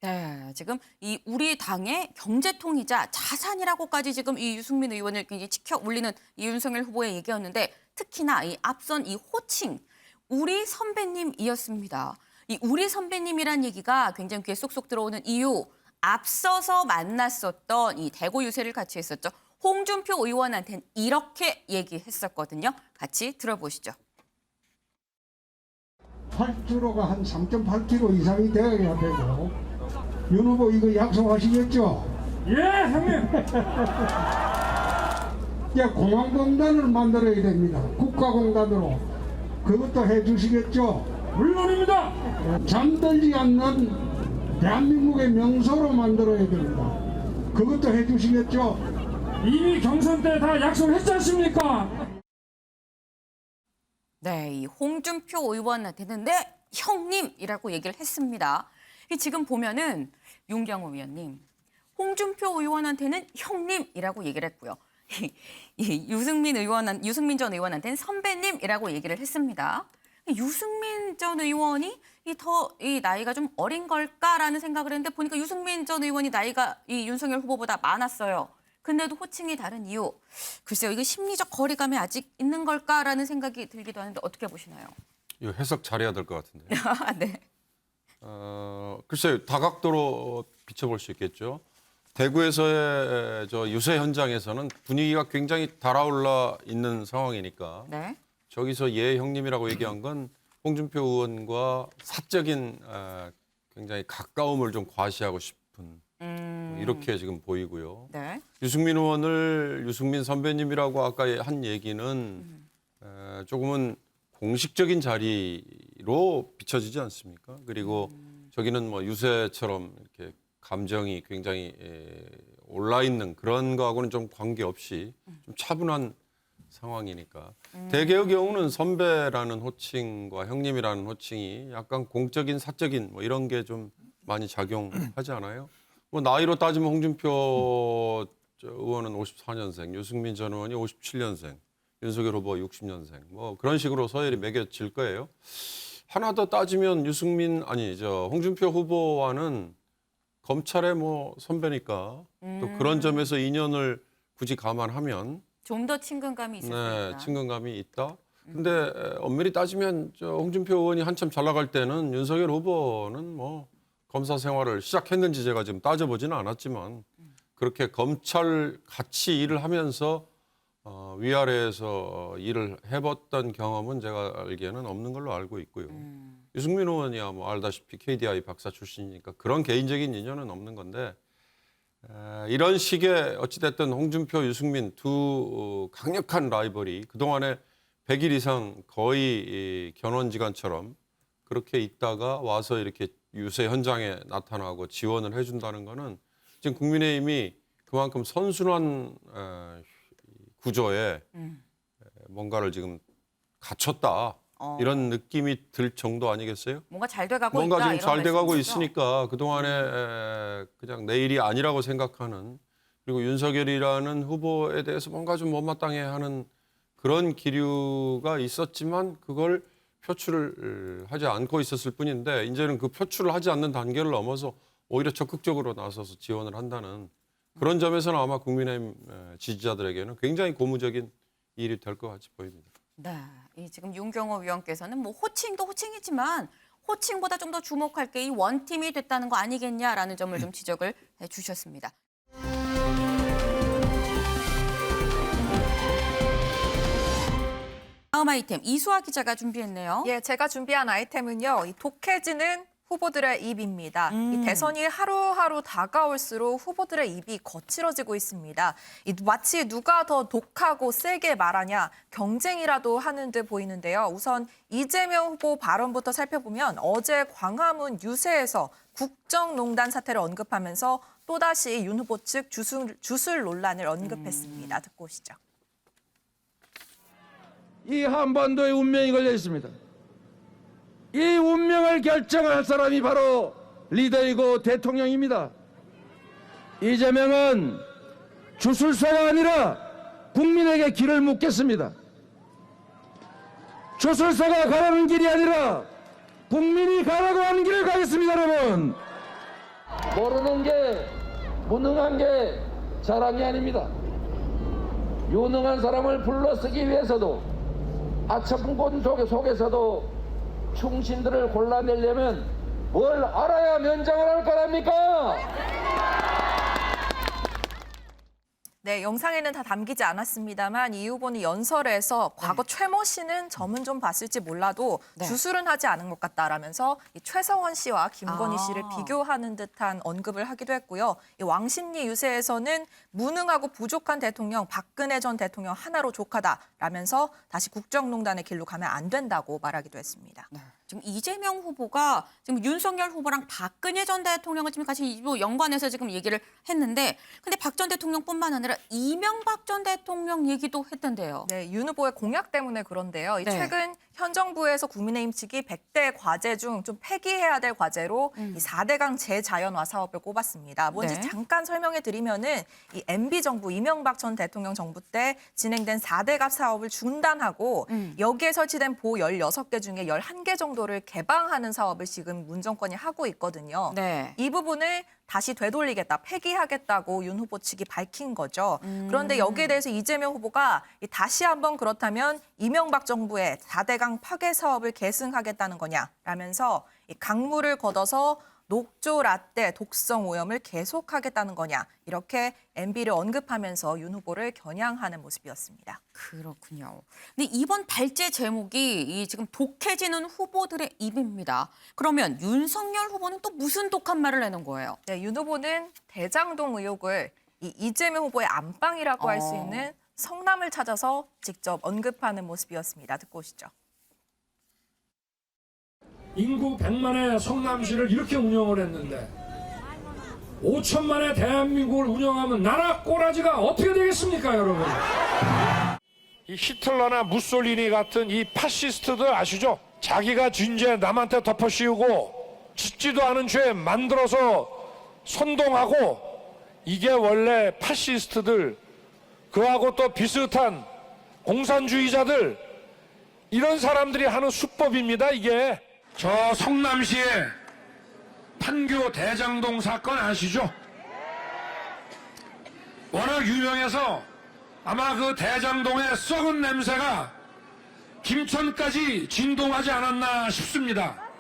네, 지금 이 우리 당의 경제통이자 자산이라고까지 지금 이 유승민 의원을 굉장히 지켜 올리는 이 윤석열 후보의 얘기였는데 특히나 이 앞선 이 호칭 우리 선배님이었습니다. 이 우리 선배님이란 얘기가 굉장히 귀에 쏙쏙 들어오는 이유 앞서서 만났었던 이 대구 유세를 같이 했었죠. 홍준표 의원한테는 이렇게 얘기했었거든요. 같이 들어보시죠. 8kg가 한 3.8kg 이상이 되어야 되고 윤 후보 이거 약속하시겠죠? 예, 형님. 공항공단을 만들어야 됩니다. 국가공단으로. 그것도 해주시겠죠? 물론입니다. 잠들지 않는 대한민국의 명소로 만들어야 됩니다. 그것도 해주시겠죠? 이미 경선 때 다 약속했지 않습니까? 네, 이 홍준표 의원한테는 네, 형님이라고 얘기를 했습니다. 지금 보면은 윤경호 위원님, 홍준표 의원한테는 형님이라고 얘기를 했고요. 유승민 전 의원한테는 선배님이라고 얘기를 했습니다. 유승민 전 의원이 이 나이가 좀 어린 걸까라는 생각을 했는데 보니까 유승민 전 의원이 나이가 이 윤석열 후보보다 많았어요. 근데도 호칭이 다른 이유. 글쎄요, 이거 심리적 거리감이 아직 있는 걸까라는 생각이 들기도 하는데 어떻게 보시나요? 이거 해석 잘해야 될 것 같은데요. 네. 글쎄요, 다각도로 비춰볼 수 있겠죠. 대구에서의 저 유세 현장에서는 분위기가 굉장히 달아올라 있는 상황이니까 네. 저기서 예 형님이라고 얘기한 건 홍준표 의원과 사적인 굉장히 가까움을 좀 과시하고 싶은 이렇게 지금 보이고요. 네. 유승민 의원을 유승민 선배님이라고 아까 한 얘기는 조금은 공식적인 자리로 비춰지지 않습니까? 그리고 저기는 뭐 유세처럼 이렇게 감정이 굉장히 올라 있는 그런 거하고는 좀 관계없이 좀 차분한 상황이니까. 대개의 경우는 선배라는 호칭과 형님이라는 호칭이 약간 공적인 사적인 뭐 이런 게 좀 많이 작용하지 않아요? 뭐 나이로 따지면 홍준표 의원은 54년생, 유승민 전 의원이 57년생, 윤석열 후보 60년생, 뭐 그런 식으로 서열이 매겨질 거예요. 하나 더 따지면 홍준표 후보와는 검찰의 뭐 선배니까 또 그런 점에서 인연을 굳이 감안하면 좀 더 친근감이 있을 수 네, 있다. 친근감이 있다. 근데 엄밀히 따지면 홍준표 의원이 한참 잘 나갈 때는 윤석열 후보는 뭐 검사 생활을 시작했는지 제가 지금 따져보지는 않았지만 그렇게 검찰 같이 일을 하면서 위아래에서 일을 해봤던 경험은 제가 알기에는 없는 걸로 알고 있고요. 유승민 의원이야 뭐 알다시피 KDI 박사 출신이니까 그런 개인적인 인연은 없는 건데 이런 식의 어찌됐든 홍준표, 유승민 두 강력한 라이벌이 그동안에 100일 이상 거의 견원지간처럼 그렇게 있다가 와서 이렇게 유세 현장에 나타나고 지원을 해준다는 거는 지금 국민의힘이 그만큼 선순환 구조에 뭔가를 지금 갖췄다. 이런 느낌이 들 정도 아니겠어요? 뭔가 잘 돼가고 뭔가 있다. 지금 이런 잘 돼가고 말씀이시죠? 있으니까 그동안에 그냥 내일이 아니라고 생각하는 그리고 윤석열이라는 후보에 대해서 뭔가 좀 못마땅해 하는 그런 기류가 있었지만 그걸 표출을 하지 않고 있었을 뿐인데 이제는 그 표출을 하지 않는 단계를 넘어서 오히려 적극적으로 나서서 지원을 한다는 그런 점에서는 아마 국민의힘 지지자들에게는 굉장히 고무적인 일이 될 것 같이 보입니다. 네, 지금 윤경호 위원께서는 뭐 호칭도 호칭이지만 호칭보다 좀 더 주목할 게 이 원팀이 됐다는 거 아니겠냐라는 점을 좀 지적을 해주셨습니다. 다음 아이템 이수아 기자가 준비했네요. 예, 제가 준비한 아이템은요. 이 독해지는 후보들의 입입니다. 이 대선이 하루하루 다가올수록 후보들의 입이 거칠어지고 있습니다. 마치 누가 더 독하고 세게 말하냐 경쟁이라도 하는 듯 보이는데요. 우선 이재명 후보 발언부터 살펴보면 어제 광화문 유세에서 국정농단 사태를 언급하면서 또다시 윤 후보 측 주술 논란을 언급했습니다. 듣고 오시죠. 이 한반도의 운명이 걸려 있습니다. 이 운명을 결정할 사람이 바로 리더이고 대통령입니다. 이재명은 주술사가 아니라 국민에게 길을 묻겠습니다. 주술사가 가라는 길이 아니라 국민이 가라고 하는 길을 가겠습니다, 여러분. 모르는 게 무능한 게 자랑이 아닙니다. 유능한 사람을 불러쓰기 위해서도 아첨꾼 속에서도 충신들을 골라내려면 뭘 알아야 면장을 할 거랍니까? 네, 영상에는 다 담기지 않았습니다만 이 후보는 연설에서 과거 최모 씨는 점은 좀 봤을지 몰라도 주술은 하지 않은 것 같다라면서 이 최성원 씨와 김건희 씨를 비교하는 듯한 언급을 하기도 했고요. 이 왕십리 유세에서는 무능하고 부족한 대통령 박근혜 전 대통령 하나로 족하다라면서 다시 국정농단의 길로 가면 안 된다고 말하기도 했습니다. 네, 지금 이재명 후보가 지금 윤석열 후보랑 박근혜 전 대통령을 지금 같이 연관해서 지금 얘기를 했는데, 근데 박 전 대통령뿐만 아니라 이명박 전 대통령 얘기도 했던데요. 네, 윤 후보의 공약 때문에 그런데요. 네. 최근 현 정부에서 국민의힘 측이 100대 과제 중 좀 폐기해야 될 과제로 이 4대강 재자연화 사업을 꼽았습니다. 뭔지 네. 잠깐 설명해 드리면은 이 MB 정부 이명박 전 대통령 정부 때 진행된 4대강 사업을 중단하고 여기에 설치된 보 16개 중에 11개 정도를 개방하는 사업을 지금 문 정권이 하고 있거든요. 네. 이 부분을 다시 되돌리겠다, 폐기하겠다고 윤 후보 측이 밝힌 거죠. 그런데 여기에 대해서 이재명 후보가 다시 한번 그렇다면 이명박 정부의 4대강 파괴 사업을 계승하겠다는 거냐라면서 이 강물을 걷어서 녹조 라떼 독성 오염을 계속하겠다는 거냐, 이렇게 MB를 언급하면서 윤 후보를 겨냥하는 모습이었습니다. 그렇군요. 근데 이번 발제 제목이 이 지금 독해지는 후보들의 입입니다. 그러면 윤석열 후보는 또 무슨 독한 말을 내는 거예요? 네, 윤 후보는 대장동 의혹을 이재명 후보의 안방이라고 할 수 있는 성남을 찾아서 직접 언급하는 모습이었습니다. 듣고 오시죠. 인구 100만의 성남시를 이렇게 운영을 했는데 5천만의 대한민국을 운영하면 나라 꼬라지가 어떻게 되겠습니까, 여러분? 이 히틀러나 무솔리니 같은 이 파시스트들 아시죠? 자기가 진 죄 남한테 덮어씌우고 짓지도 않은 죄 만들어서 선동하고, 이게 원래 파시스트들, 그하고 또 비슷한 공산주의자들, 이런 사람들이 하는 수법입니다, 이게. 저 성남시의 판교 대장동 사건 아시죠? 워낙 유명해서 아마 그 대장동의 썩은 냄새가 김천까지 진동하지 않았나 싶습니다.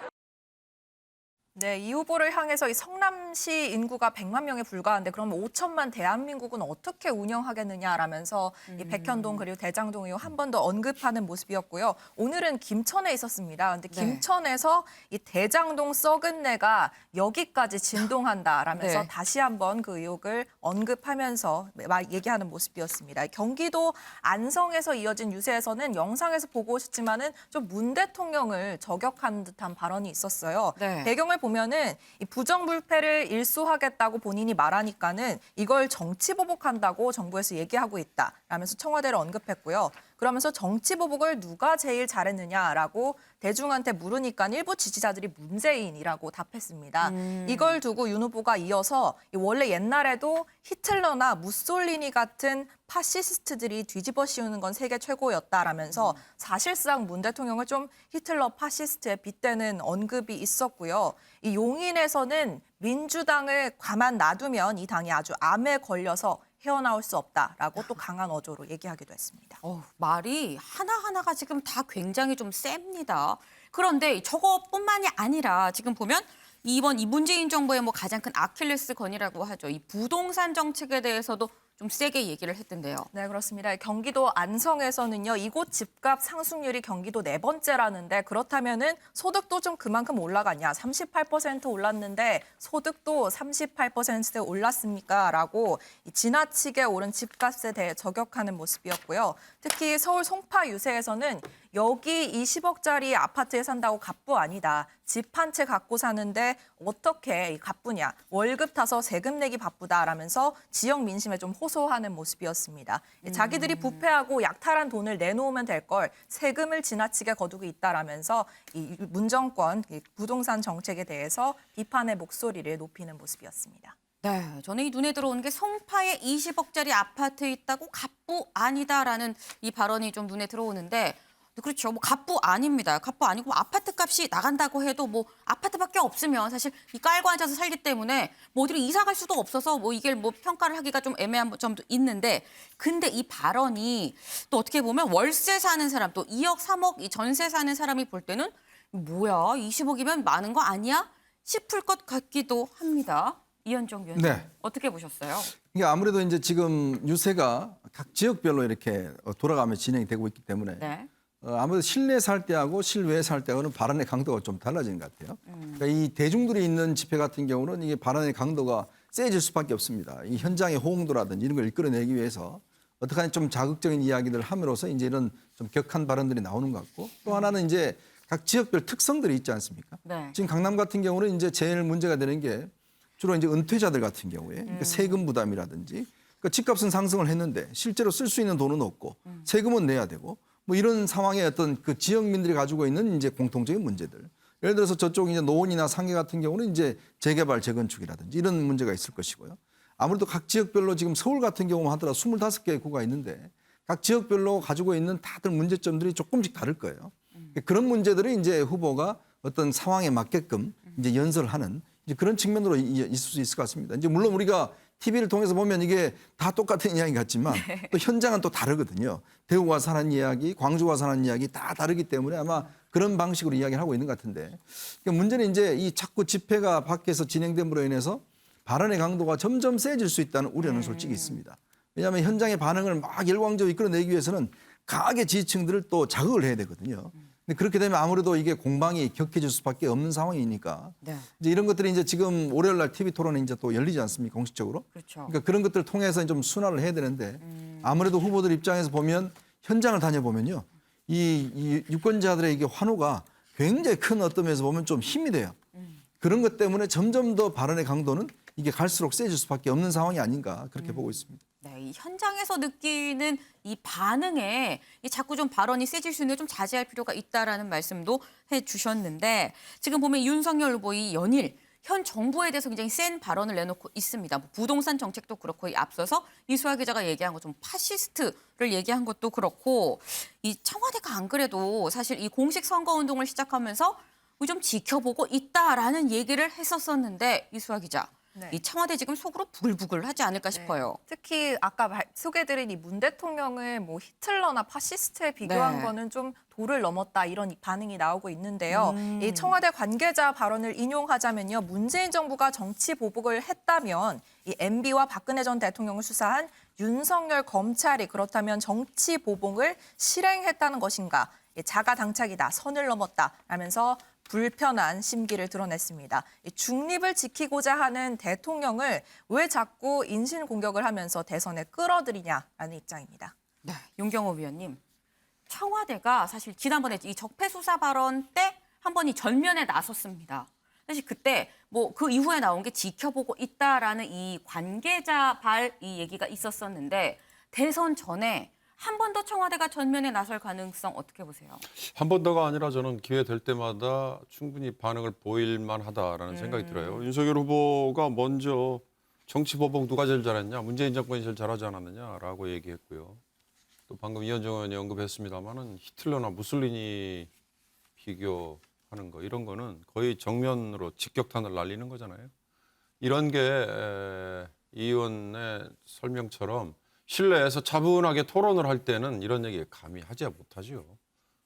네, 이 후보를 향해서 이 성남시 인구가 100만 명에 불과한데 그러면 5천만 대한민국은 어떻게 운영하겠느냐라면서 이 백현동 그리고 대장동 의혹 한 번 더 언급하는 모습이었고요. 오늘은 김천에 있었습니다. 근데 김천에서 이 대장동 썩은 내가 여기까지 진동한다라면서 네. 다시 한번 그 의혹을 언급하면서 얘기하는 모습이었습니다. 경기도 안성에서 이어진 유세에서는 영상에서 보고 오셨지만은 좀 문 대통령을 저격한 듯한 발언이 있었어요. 네. 배경을 보면은 이 부정부패를 일소하겠다고 본인이 말하니까는 이걸 정치보복한다고 정부에서 얘기하고 있다라면서 청와대를 언급했고요. 그러면서 정치보복을 누가 제일 잘했느냐라고 대중한테 물으니까 일부 지지자들이 문재인이라고 답했습니다. 이걸 두고 윤 후보가 이어서 원래 옛날에도 히틀러나 무솔리니 같은 파시스트들이 뒤집어 씌우는 건 세계 최고였다라면서 사실상 문 대통령을 좀 히틀러 파시스트에 빗대는 언급이 있었고요. 이 용인에서는 민주당을 가만 놔두면 이 당이 아주 암에 걸려서 헤어나올 수 없다라고 또 강한 어조로 얘기하기도 했습니다. 말이 하나하나가 지금 다 굉장히 좀 셉니다. 그런데 저것뿐만이 아니라 지금 보면 이번 이 문재인 정부의 뭐 가장 큰 아킬레스건이라고 하죠. 이 부동산 정책에 대해서도 좀 세게 얘기를 했던데요. 네, 그렇습니다. 경기도 안성에서는요, 이곳 집값 상승률이 경기도 4번째라는데 그렇다면은 소득도 좀 그만큼 올라가냐? 38% 올랐는데 소득도 38%에 올랐습니까? 라고 지나치게 오른 집값에 대해 저격하는 모습이었고요. 특히 서울 송파 유세에서는 여기 20억짜리 아파트에 산다고 갑부 아니다. 집 한 채 갖고 사는데 어떻게 갑부냐. 월급 타서 세금 내기 바쁘다라면서 지역 민심에 좀 호소하는 모습이었습니다. 자기들이 부패하고 약탈한 돈을 내놓으면 될 걸 세금을 지나치게 거두고 있다라면서 이 문정권 부동산 정책에 대해서 비판의 목소리를 높이는 모습이었습니다. 네, 저는 이 눈에 들어오는 게 송파에 20억짜리 아파트 있다고 갑부 아니다라는 이 발언이 좀 눈에 들어오는데, 그렇죠. 뭐 갑부 아닙니다. 갑부 아니고 뭐 아파트 값이 나간다고 해도 뭐 아파트밖에 없으면 사실 이 깔고 앉아서 살기 때문에 뭐 어디로 이사 갈 수도 없어서 뭐 이게 뭐 평가를 하기가 좀 애매한 점도 있는데, 근데 이 발언이 또 어떻게 보면 월세 사는 사람, 또 2억, 3억 이 전세 사는 사람이 볼 때는 뭐야 20억이면 많은 거 아니야? 싶을 것 같기도 합니다. 이현정 위원님, 네. 어떻게 보셨어요? 이게 아무래도 이제 지금 유세가 각 지역별로 이렇게 돌아가며 진행이 되고 있기 때문에 네. 아무래도 실내 살 때하고 실외 살 때하고는 발언의 강도가 좀 달라진 것 같아요. 그러니까 이 대중들이 있는 집회 같은 경우는 이게 발언의 강도가 세질 수밖에 없습니다. 이 현장의 호응도라든지 이런 걸 이끌어내기 위해서 어떻게 좀 자극적인 이야기들을 함으로써 이제 이런 좀 격한 발언들이 나오는 것 같고, 또 하나는 이제 각 지역별 특성들이 있지 않습니까? 네. 지금 강남 같은 경우는 이제 제일 문제가 되는 게 주로 이제 은퇴자들 같은 경우에 그러니까 세금 부담이라든지 그러니까 집값은 상승을 했는데 실제로 쓸 수 있는 돈은 없고 세금은 내야 되고 뭐 이런 상황의 어떤 그 지역민들이 가지고 있는 이제 공통적인 문제들. 예를 들어서 저쪽 이제 노원이나 상계 같은 경우는 이제 재개발, 재건축이라든지 이런 문제가 있을 것이고요. 아무래도 각 지역별로 지금 서울 같은 경우만 하더라도 25개의 구가 있는데 각 지역별로 가지고 있는 다들 문제점들이 조금씩 다를 거예요. 그런 문제들을 이제 후보가 어떤 상황에 맞게끔 이제 연설하는 이제 그런 측면으로 있을 수 있을 것 같습니다. 이제 물론 우리가 TV를 통해서 보면 이게 다 똑같은 이야기 같지만 또 현장은 또 다르거든요. 대구 가서 하는 이야기, 광주 가서 하는 이야기 다 다르기 때문에 아마 그런 방식으로 이야기를 하고 있는 것 같은데 그러니까 문제는 이제 이 자꾸 집회가 밖에서 진행됨으로 인해서 발언의 강도가 점점 세질 수 있다는 우려는 솔직히 있습니다. 왜냐하면 현장의 반응을 막 열광적으로 이끌어내기 위해서는 강하게 지지층들을 또 자극을 해야 되거든요. 근데 그렇게 되면 아무래도 이게 공방이 격해질 수밖에 없는 상황이니까 네. 이제 이런 것들이 이제 지금 월요일 날 TV 토론이 이제 또 열리지 않습니까? 공식적으로. 그렇죠. 그러니까 그런 것들을 통해서 좀 순화를 해야 되는데 아무래도 후보들 입장에서 보면 현장을 다녀보면요. 이 유권자들의 이게 환호가 굉장히 큰 어떤 면에서 보면 좀 힘이 돼요. 그런 것 때문에 점점 더 발언의 강도는 이게 갈수록 세질 수밖에 없는 상황이 아닌가 그렇게 보고 있습니다. 네, 이 현장에서 느끼는 이 반응에 이 자꾸 좀 발언이 세질 수 있는 좀 자제할 필요가 있다라는 말씀도 해주셨는데 지금 보면 윤석열 후보 이 연일 현 정부에 대해서 굉장히 센 발언을 내놓고 있습니다. 뭐 부동산 정책도 그렇고 이 앞서서 이수아 기자가 얘기한 것 좀 파시스트를 얘기한 것도 그렇고 이 청와대가 안 그래도 사실 이 공식 선거 운동을 시작하면서 좀 지켜보고 있다라는 얘기를 했었었는데 이수아 기자. 네. 이 청와대 지금 속으로 부글부글 하지 않을까 싶어요. 특히 아까 소개드린 이 문 대통령을 뭐 히틀러나 파시스트에 비교한 네. 거는 좀 도를 넘었다 이런 반응이 나오고 있는데요. 이 청와대 관계자 발언을 인용하자면요. 문재인 정부가 정치 보복을 했다면 이 MB와 박근혜 전 대통령을 수사한 윤석열 검찰이 그렇다면 정치 보복을 실행했다는 것인가? 자가당착이다, 선을 넘었다 라면서 불편한 심기를 드러냈습니다. 중립을 지키고자 하는 대통령을 왜 자꾸 인신공격을 하면서 대선에 끌어들이냐라는 입장입니다. 네, 윤경호 위원님. 청와대가 사실 지난번에 이 적폐 수사 발언 때 한 번 이 전면에 나섰습니다. 사실 그때 뭐 그 이후에 나온 게 지켜보고 있다라는 이 관계자 발 이 얘기가 있었었는데 대선 전에 한 번 더 청와대가 전면에 나설 가능성 어떻게 보세요? 한 번 더가 아니라 저는 기회 될 때마다 충분히 반응을 보일 만하다라는 생각이 들어요. 윤석열 후보가 먼저 정치 보복 누가 제일 잘했냐, 문재인 정권이 제일 잘하지 않았느냐라고 얘기했고요. 또 방금 이현정 의원이 언급했습니다마는 히틀러나 무솔리니 비교하는 거 이런 거는 거의 정면으로 직격탄을 날리는 거잖아요. 이런 게 이 의원의 설명처럼 실내에서 차분하게 토론을 할 때는 이런 얘기 감히 하지 못하지요.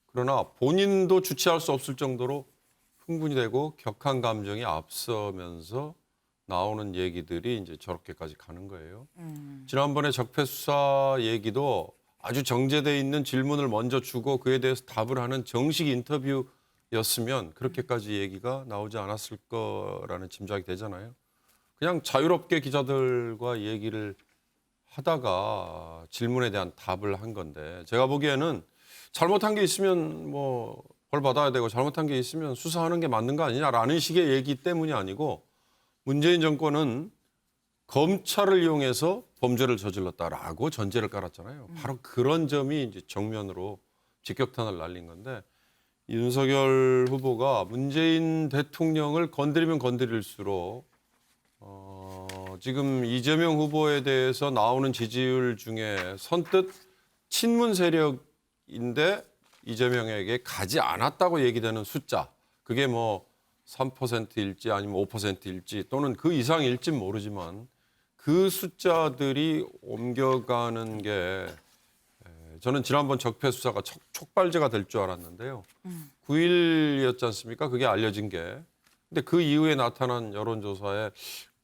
그러나 본인도 주체할 수 없을 정도로 흥분이 되고 격한 감정이 앞서면서 나오는 얘기들이 이제 저렇게까지 가는 거예요. 지난번에 적폐 수사 얘기도 아주 정제돼 있는 질문을 먼저 주고 그에 대해서 답을 하는 정식 인터뷰였으면 그렇게까지 얘기가 나오지 않았을 거라는 짐작이 되잖아요. 그냥 자유롭게 기자들과 얘기를 하다가 질문에 대한 답을 한 건데 제가 보기에는 잘못한 게 있으면 뭐 벌 받아야 되고 잘못한 게 있으면 수사하는 게 맞는 거 아니냐라는 식의 얘기 때문이 아니고 문재인 정권은 검찰을 이용해서 범죄를 저질렀다라고 전제를 깔았잖아요. 바로 그런 점이 이제 정면으로 직격탄을 날린 건데 윤석열 후보가 문재인 대통령을 건드리면 건드릴수록 지금 이재명 후보에 대해서 나오는 지지율 중에 선뜻 친문 세력인데 이재명에게 가지 않았다고 얘기되는 숫자 그게 뭐 3%일지 아니면 5%일지 또는 그 이상일지 모르지만 그 숫자들이 옮겨가는 게 저는 지난번 적폐 수사가 촉발제가 될 줄 알았는데요. 9일이었지 않습니까? 그게 알려진 게. 근데 그 이후에 나타난 여론조사에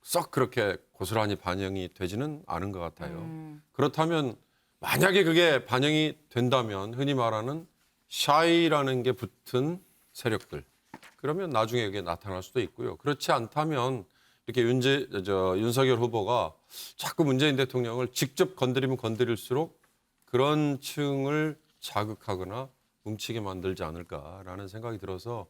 썩 그렇게 고스란히 반영이 되지는 않은 것 같아요. 그렇다면 만약에 그게 반영이 된다면 흔히 말하는 샤이라는 게 붙은 세력들. 그러면 나중에 이게 나타날 수도 있고요. 그렇지 않다면 이렇게 윤석열 후보가 자꾸 문재인 대통령을 직접 건드리면 건드릴수록 그런 층을 자극하거나 뭉치게 만들지 않을까라는 생각이 들어서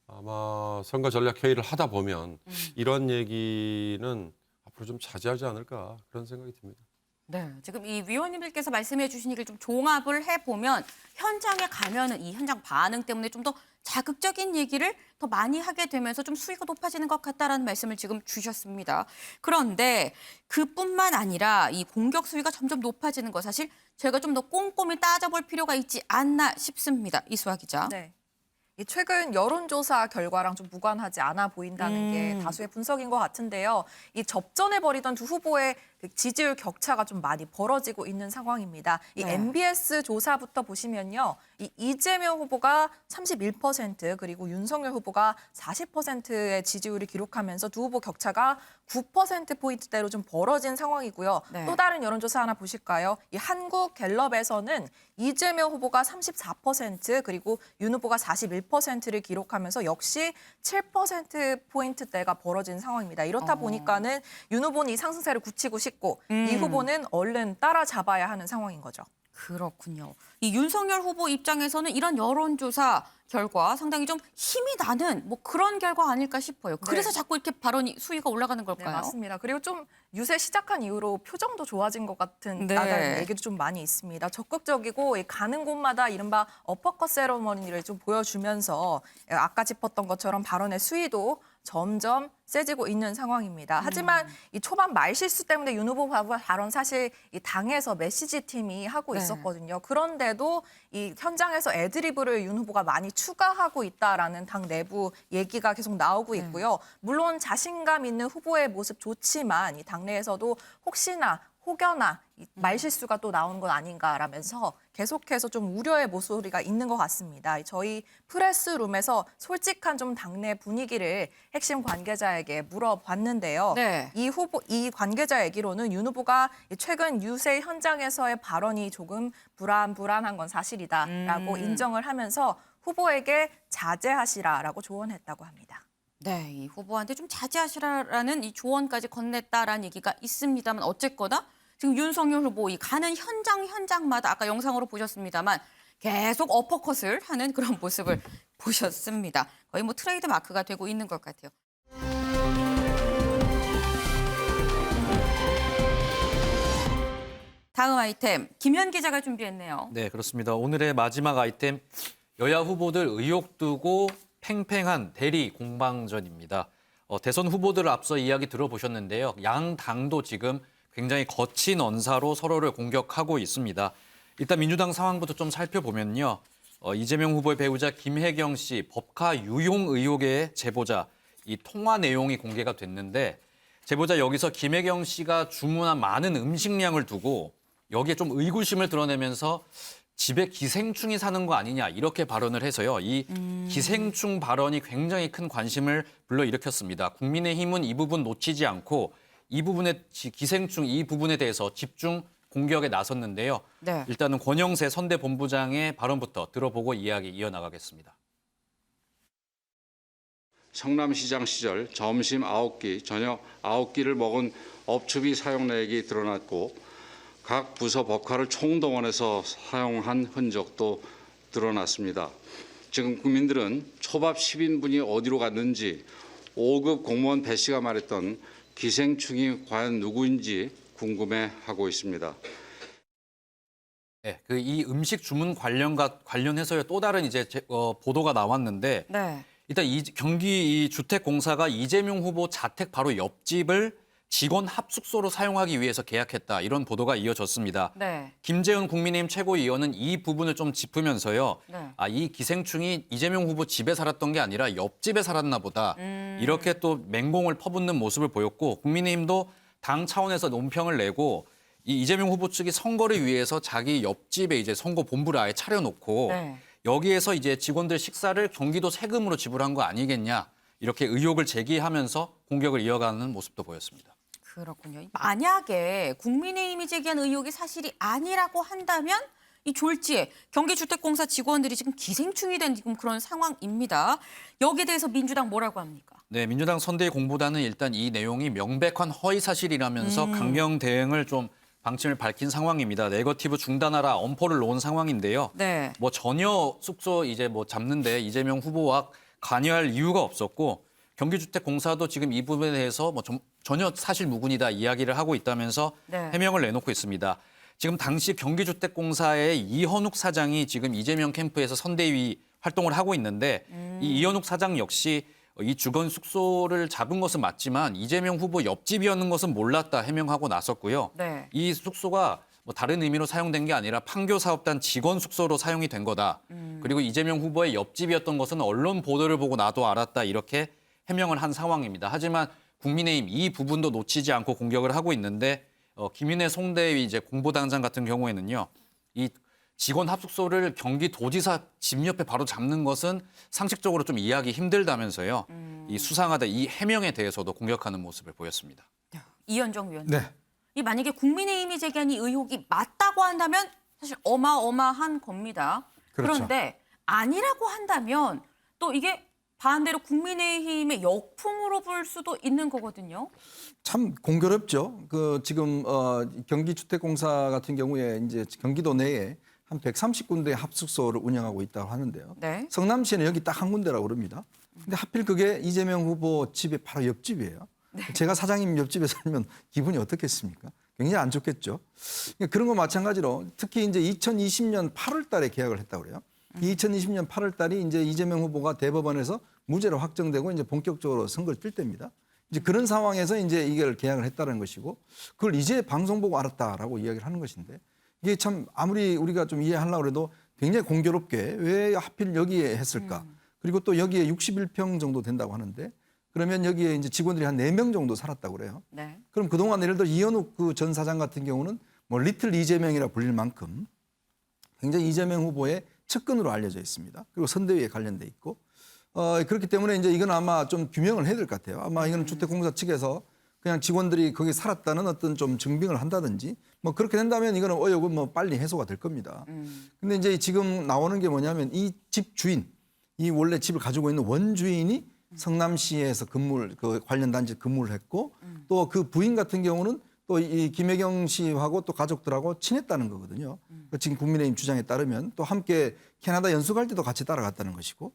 아마 선거 전략 회의를 하다 보면 이런 얘기는 앞으로 좀 자제하지 않을까 그런 생각이 듭니다. 네, 지금 이 위원님들께서 말씀해 주신 얘기를 좀 종합을 해보면 현장에 가면은 이 현장 반응 때문에 좀 더 자극적인 얘기를 더 많이 하게 되면서 좀 수위가 높아지는 것 같다라는 말씀을 지금 주셨습니다. 그런데 그뿐만 아니라 이 공격 수위가 점점 높아지는 거 사실 저희가 좀 더 꼼꼼히 따져볼 필요가 있지 않나 싶습니다. 이수아 기자. 네. 이 최근 여론조사 결과랑 좀 무관하지 않아 보인다는 게 다수의 분석인 것 같은데요. 이 접전을 벌이던 두 후보의 그 지지율 격차가 좀 많이 벌어지고 있는 상황입니다. 이 네. MBS 조사부터 보시면요. 이 이재명 후보가 31% 그리고 윤석열 후보가 40%의 지지율을 기록하면서 두 후보 격차가 9%포인트대로 좀 벌어진 상황이고요. 네. 또 다른 여론조사 하나 보실까요? 이 한국갤럽에서는 이재명 후보가 34% 그리고 윤 후보가 41%를 기록하면서 역시 7%포인트대가 벌어진 상황입니다. 이렇다 보니까는 윤 후보는 이 상승세를 굳히고 싶고 이 후보는 얼른 따라잡아야 하는 상황인 거죠. 그렇군요. 이 윤석열 후보 입장에서는 이런 여론조사 결과 상당히 좀 힘이 나는 뭐 그런 결과 아닐까 싶어요. 그래서 네. 자꾸 이렇게 발언이 수위가 올라가는 네, 걸까요? 맞습니다. 그리고 좀 유세 시작한 이후로 표정도 좋아진 것 같은 네. 나다는 얘기도 좀 많이 있습니다. 적극적이고 가는 곳마다 이른바 어퍼컷 세러머니를 좀 보여주면서 아까 짚었던 것처럼 발언의 수위도 점점 세지고 있는 상황입니다. 하지만 이 초반 말실수 때문에 윤 후보 발언 사실 이 당에서 메시지 팀이 하고 네. 있었거든요. 그런데도 이 현장에서 애드리브를 윤 후보가 많이 추가하고 있다라는 당 내부 얘기가 계속 나오고 있고요. 물론 자신감 있는 후보의 모습 좋지만 이 당내에서도 혹여나 이 말실수가 또 나오는 건 아닌가라면서 계속해서 좀 우려의 목소리가 있는 것 같습니다. 저희 프레스룸에서 솔직한 좀 당내 분위기를 핵심 관계자에게 물어봤는데요. 네. 이 관계자 얘기로는 윤 후보가 최근 유세 현장에서의 발언이 조금 불안한 건 사실이다라고 인정을 하면서 후보에게 자제하시라라고 조언했다고 합니다. 네, 이 후보한테 좀 자제하시라라는 이 조언까지 건넸다라는 얘기가 있습니다만 어쨌거나 지금 윤석열 후보 이 가는 현장마다 아까 영상으로 보셨습니다만 계속 어퍼컷을 하는 그런 모습을 보셨습니다. 거의 뭐 트레이드 마크가 되고 있는 것 같아요. 다음 아이템 김현 기자가 준비했네요. 네, 그렇습니다. 오늘의 마지막 아이템 여야 후보들 의혹 두고 팽팽한 대리 공방전입니다. 대선 후보들을 앞서 이야기 들어보셨는데요. 양 당도 지금 굉장히 거친 언사로 서로를 공격하고 있습니다. 일단 민주당 상황부터 좀 살펴보면요. 이재명 후보의 배우자 김혜경 씨 법카 유용 의혹의 제보자 이 통화 내용이 공개가 됐는데 제보자 여기서 김혜경 씨가 주문한 많은 음식량을 두고 여기에 좀 의구심을 드러내면서 집에 기생충이 사는 거 아니냐 이렇게 발언을 해서요. 이 기생충 발언이 굉장히 큰 관심을 불러일으켰습니다. 국민의힘은 이 부분 놓치지 않고 이 부분의 기생충 이 부분에 대해서 집중 공격에 나섰는데요. 네. 일단은 권영세 선대본부장의 발언부터 들어보고 이야기 이어나가겠습니다. 성남시장 시절 점심 9끼, 저녁 9끼를 먹은 업추비 사용 내역이 드러났고 각 부서 법카를 총동원해서 사용한 흔적도 드러났습니다. 지금 국민들은 초밥 10인분이 어디로 갔는지 5급 공무원 배 씨가 말했던 기생충이 과연 누구인지 궁금해하고 있습니다. 네, 이 음식 주문 관련해서요 또 다른 이제 보도가 나왔는데 네. 일단 경기 주택공사가 이재명 후보 자택 바로 옆집을 직원 합숙소로 사용하기 위해서 계약했다 이런 보도가 이어졌습니다. 네. 김재훈 국민의힘 최고위원은 이 부분을 좀 짚으면서요. 네. 이 기생충이 이재명 후보 집에 살았던 게 아니라 옆집에 살았나 보다. 이렇게 또 맹공을 퍼붓는 모습을 보였고 국민의힘도 당 차원에서 논평을 내고 이재명 후보 측이 선거를 위해서 자기 옆집에 이제 선거 본부를 아예 차려놓고 네. 여기에서 이제 직원들 식사를 경기도 세금으로 지불한 거 아니겠냐 이렇게 의혹을 제기하면서 공격을 이어가는 모습도 보였습니다. 그렇군요. 만약에 국민의힘이 제기한 의혹이 사실이 아니라고 한다면 이 졸지에 경기주택공사 직원들이 지금 기생충이 된 지금 그런 상황입니다. 여기에 대해서 민주당 뭐라고 합니까? 네, 민주당 선대위 공보단은 일단 이 내용이 명백한 허위 사실이라면서 강경 대응을 좀 방침을 밝힌 상황입니다. 네거티브 중단하라 엄포를 놓은 상황인데요. 네. 뭐 전혀 숙소 이제 뭐 잡는데 이재명 후보와 관여할 이유가 없었고 경기주택공사도 지금 이 부분에 대해서 뭐 전혀 사실 무근이다 이야기를 하고 있다면서 네. 해명을 내놓고 있습니다. 지금 당시 경기주택공사의 이현욱 사장이 지금 이재명 캠프에서 선대위 활동을 하고 있는데 이 이현욱 사장 역시 이 주건 숙소를 잡은 것은 맞지만 이재명 후보 옆집이었는 것은 몰랐다 해명하고 나섰고요. 네. 이 숙소가 뭐 다른 의미로 사용된 게 아니라 판교사업단 직원 숙소로 사용이 된 거다. 그리고 이재명 후보의 옆집이었던 것은 언론 보도를 보고 나도 알았다 이렇게 해명을 한 상황입니다. 하지만 국민의힘 이 부분도 놓치지 않고 공격을 하고 있는데 김인혜 송대위 이제 공보단장 같은 경우에는요. 이 직원 합숙소를 경기도지사 집 옆에 바로 잡는 것은 상식적으로 좀 이해하기 힘들다면서요. 이 수상하다 이 해명에 대해서도 공격하는 모습을 보였습니다. 이현정 위원님. 네. 이 만약에 국민의힘이 제기한 이 의혹이 맞다고 한다면 사실 어마어마한 겁니다. 그렇죠. 그런데 아니라고 한다면 또 이게 반대로 국민의힘의 역풍으로 불 수도 있는 거거든요. 참 공교롭죠. 그 지금 경기주택공사 같은 경우에 이제 경기도 내에 한 130군데 합숙소를 운영하고 있다고 하는데요. 네. 성남시는 여기 딱 한 군데라고 그럽니다. 근데 하필 그게 이재명 후보 집의 바로 옆집이에요. 제가 사장님 옆집에 살면 기분이 어떻겠습니까? 굉장히 안 좋겠죠. 그런 거 마찬가지로 특히 이제 2020년 8월 달에 계약을 했다고 그래요. 2020년 8월 달이 이제 이재명 후보가 대법원에서 무죄로 확정되고 이제 본격적으로 선거를 뛸 때입니다. 이제 그런 상황에서 이제 이걸 계약을 했다는 것이고 그걸 이제 방송 보고 알았다라고 이야기를 하는 것인데 이게 참 아무리 우리가 좀 이해하려고 해도 굉장히 공교롭게 왜 하필 여기에 했을까? 그리고 또 여기에 61평 정도 된다고 하는데 그러면 여기에 이제 직원들이 한 4명 정도 살았다고 그래요. 네. 그럼 그동안 예를 들어 이현욱 그 전 사장 같은 경우는 뭐 리틀 이재명이라 불릴 만큼 굉장히 이재명 후보의 측근으로 알려져 있습니다. 그리고 선대위에 관련돼 있고 그렇기 때문에 이제 이건 아마 좀 규명을 해야 될 것 같아요. 아마 이거는 주택공사 측에서 그냥 직원들이 거기 살았다는 어떤 좀 증빙을 한다든지 뭐 그렇게 된다면 이거는 의혹은 뭐 빨리 해소가 될 겁니다. 근데 이제 지금 나오는 게 뭐냐면 이 집 주인, 이 원래 집을 가지고 있는 원주인이 성남시에서 그 관련 단지 근무를 했고 또 그 부인 같은 경우는 또 이 김혜경 씨하고 또 가족들하고 친했다는 거거든요. 지금 국민의힘 주장에 따르면 또 함께 캐나다 연수 갈 때도 같이 따라갔다는 것이고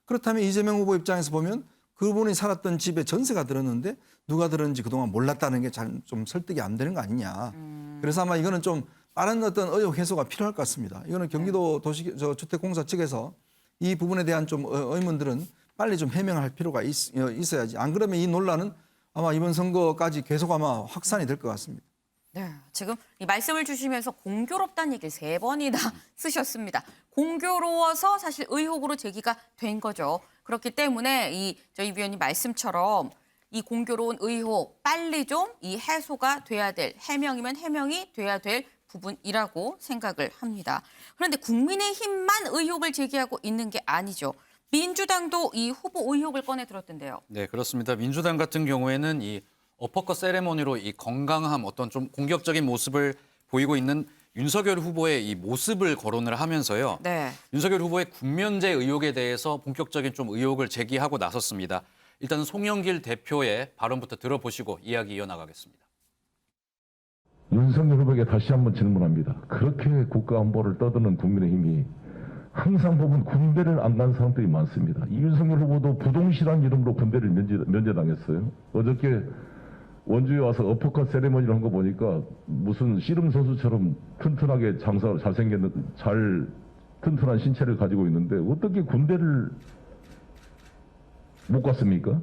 그렇다면 이재명 후보 입장에서 보면 그분이 살았던 집에 전세가 들었는데 누가 들었는지 그동안 몰랐다는 게 잘 좀 설득이 안 되는 거 아니냐. 그래서 아마 이거는 좀 빠른 어떤 의혹 해소가 필요할 것 같습니다. 이거는 경기도 주택공사 측에서 이 부분에 대한 좀 의문들은 빨리 좀 해명할 필요가 있어야지. 안 그러면 이 논란은 아마 이번 선거까지 계속 아마 확산이 될 것 같습니다. 네, 지금 이 말씀을 주시면서 공교롭다는 얘기를 3번이나 쓰셨습니다. 공교로워서 사실 의혹으로 제기가 된 거죠. 그렇기 때문에 저희 위원님 말씀처럼 이 공교로운 의혹 빨리 좀 이 해소가 돼야 될 해명이면 해명이 돼야 될 부분이라고 생각을 합니다. 그런데 국민의힘만 의혹을 제기하고 있는 게 아니죠. 민주당도 이 후보 의혹을 꺼내 들었던데요. 네, 그렇습니다. 민주당 같은 경우에는 이 어퍼컷 세레머니로 이 건강함 어떤 좀 공격적인 모습을 보이고 있는 윤석열 후보의 이 모습을 거론을 하면서요. 네. 윤석열 후보의 군면제 의혹에 대해서 본격적인 좀 의혹을 제기하고 나섰습니다. 일단 송영길 대표의 발언부터 들어보시고 이야기 이어나가겠습니다. 윤석열 후보에게 다시 한번 질문합니다. 그렇게 국가안보를 떠드는 국민의힘이 항상 보면 군대를 안 간 사람들이 많습니다. 이 윤석열 후보도 부동시란 이름으로 군대를 면제당했어요. 어저께 원주에 와서 어퍼컷 세레머니를 한 거 보니까 무슨 씨름 선수처럼 튼튼하게 튼튼한 신체를 가지고 있는데 어떻게 군대를 못 갔습니까?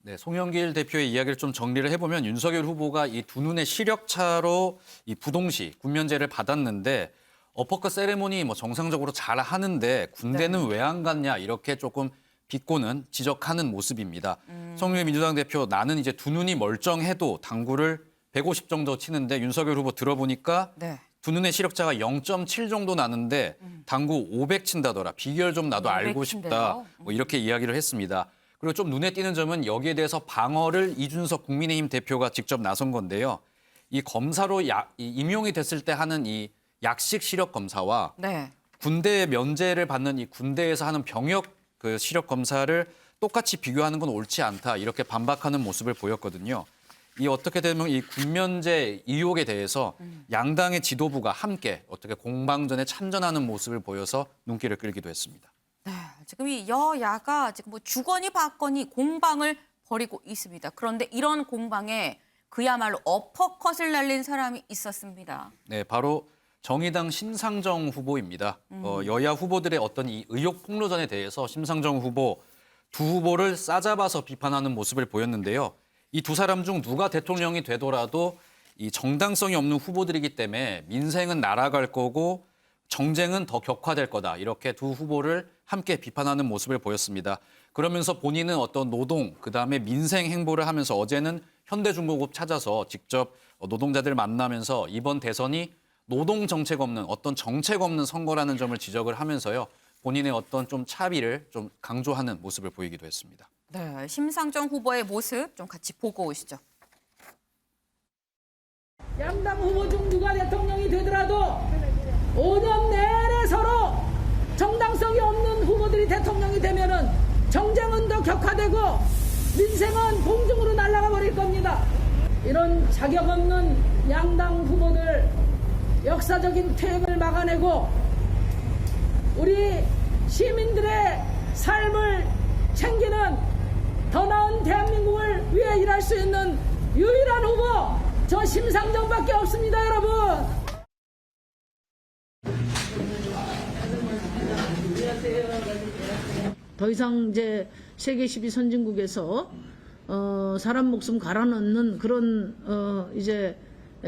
네, 송영길 대표의 이야기를 좀 정리를 해보면 윤석열 후보가 이 두 눈의 시력차로 이 부동시 군면제를 받았는데 어퍼컷 세레모니 뭐 정상적으로 잘 하는데 군대는 왜 안 갔냐 이렇게 조금 비꼬는 지적하는 모습입니다. 송영길 민주당 대표 나는 이제 두 눈이 멀쩡해도 당구를 150 정도 치는데 윤석열 후보 들어보니까 두 눈의 시력차가 0.7 정도 나는데 당구 500 친다더라. 비결 좀 나도 알고 싶다. 뭐 이렇게 이야기를 했습니다. 그리고 좀 눈에 띄는 점은 여기에 대해서 방어를 이준석 국민의힘 대표가 직접 나선 건데요. 이 검사로 임용이 됐을 때 하는 이 약식 시력 검사와 군대 면제를 받는 이 군대에서 하는 병역 그 시력 검사를 똑같이 비교하는 건 옳지 않다. 이렇게 반박하는 모습을 보였거든요. 이 어떻게 되면 이 군면제 의혹에 대해서 양당의 지도부가 함께 어떻게 공방전에 참전하는 모습을 보여서 눈길을 끌기도 했습니다. 네, 지금 이 여야가 지금 뭐 주거니 받거니 공방을 벌이고 있습니다. 그런데 이런 공방에 그야말로 어퍼컷을 날린 사람이 있었습니다. 네, 바로 정의당 심상정 후보입니다. 여야 후보들의 어떤 이 의혹 폭로전에 대해서 심상정 후보 두 후보를 싸잡아서 비판하는 모습을 보였는데요. 이 두 사람 중 누가 대통령이 되더라도 이 정당성이 없는 후보들이기 때문에 민생은 날아갈 거고 정쟁은 더 격화될 거다. 이렇게 두 후보를 함께 비판하는 모습을 보였습니다. 그러면서 본인은 어떤 노동, 그다음에 민생 행보를 하면서 어제는 현대중공업 찾아서 직접 노동자들 만나면서 이번 대선이 노동 정책 없는 어떤 정책 없는 선거라는 점을 지적을 하면서요. 본인의 어떤 좀 차비를 좀 강조하는 모습을 보이기도 했습니다. 네, 심상정 후보의 모습 좀 같이 보고 오시죠. 양당 후보 중 누가 대통령이 되더라도 5년 내내 서로 정당성이 없는 후보들이 대통령이 되면은 정쟁은 더 격화되고 민생은 공중으로 날아가 버릴 겁니다. 이런 자격 없는 양당 후보들 역사적인 퇴행을 막아내고 우리 시민들의 삶을 챙기는 더 나은 대한민국을 위해 일할 수 있는 유일한 후보 저 심상정밖에 없습니다, 여러분. 더 이상 이제 세계 12 선진국에서 사람 목숨 갈아 넣는 그런 이제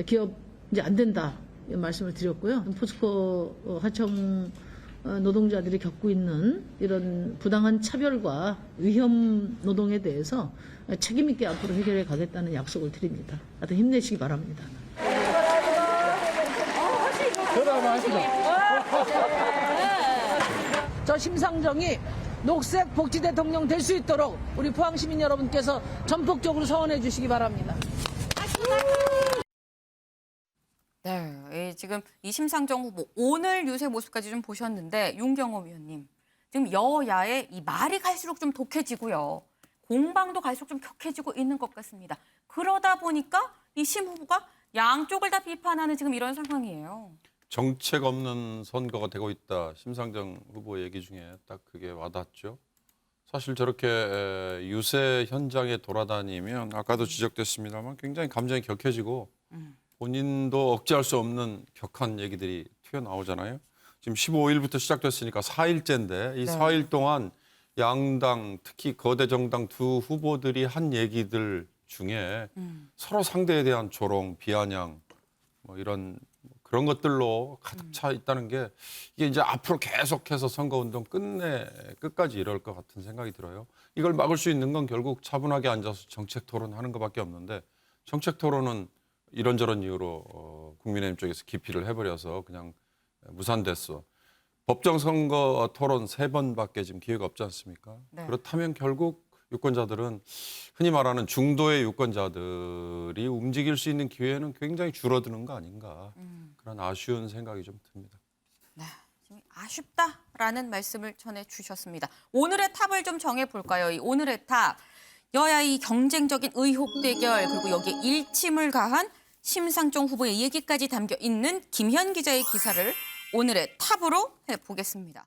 기업 이제 안 된다 이 말씀을 드렸고요. 포스코 하청 노동자들이 겪고 있는 이런 부당한 차별과 위험 노동에 대해서 책임 있게 앞으로 해결해 가겠다는 약속을 드립니다. 하여튼 힘내시기 바랍니다. 저 심상정이 녹색 복지 대통령 될 수 있도록 우리 포항 시민 여러분께서 전폭적으로 서원해 주시기 바랍니다. 네, 지금 이 심상정 후보 오늘 유세 모습까지 좀 보셨는데 윤경호 위원님, 지금 여야의 이 말이 갈수록 좀 독해지고요. 공방도 갈수록 좀 격해지고 있는 것 같습니다. 그러다 보니까 이 심 후보가 양쪽을 다 비판하는 지금 이런 상황이에요. 정책 없는 선거가 되고 있다. 심상정 후보 얘기 중에 딱 그게 와닿죠. 사실 저렇게 유세 현장에 돌아다니면 아까도 지적됐습니다만 굉장히 감정이 격해지고 본인도 억제할 수 없는 격한 얘기들이 튀어나오잖아요. 지금 15일부터 시작됐으니까 4일째인데 이 4일 동안 양당 특히 거대 정당 두 후보들이 한 얘기들 중에 서로 상대에 대한 조롱, 비아냥 뭐 이런 그런 것들로 가득 차 있다는 게 이게 이제 앞으로 계속해서 선거운동 끝까지 이럴 것 같은 생각이 들어요. 이걸 막을 수 있는 건 결국 차분하게 앉아서 정책 토론하는 것밖에 없는데 정책 토론은 이런저런 이유로 국민의힘 쪽에서 기피를 해버려서 그냥 무산됐어. 법정 선거 토론 3번밖에 지금 기회가 없지 않습니까? 네. 그렇다면 결국 유권자들은 흔히 말하는 중도의 유권자들이 움직일 수 있는 기회는 굉장히 줄어드는 거 아닌가. 그런 아쉬운 생각이 좀 듭니다. 네, 지금 아쉽다라는 말씀을 전해주셨습니다. 오늘의 탑을 좀 정해볼까요? 이 오늘의 탑, 여야의 경쟁적인 의혹 대결 그리고 여기에 일침을 가한 심상정 후보의 얘기까지 담겨 있는 김현 기자의 기사를 오늘의 탑으로 해보겠습니다.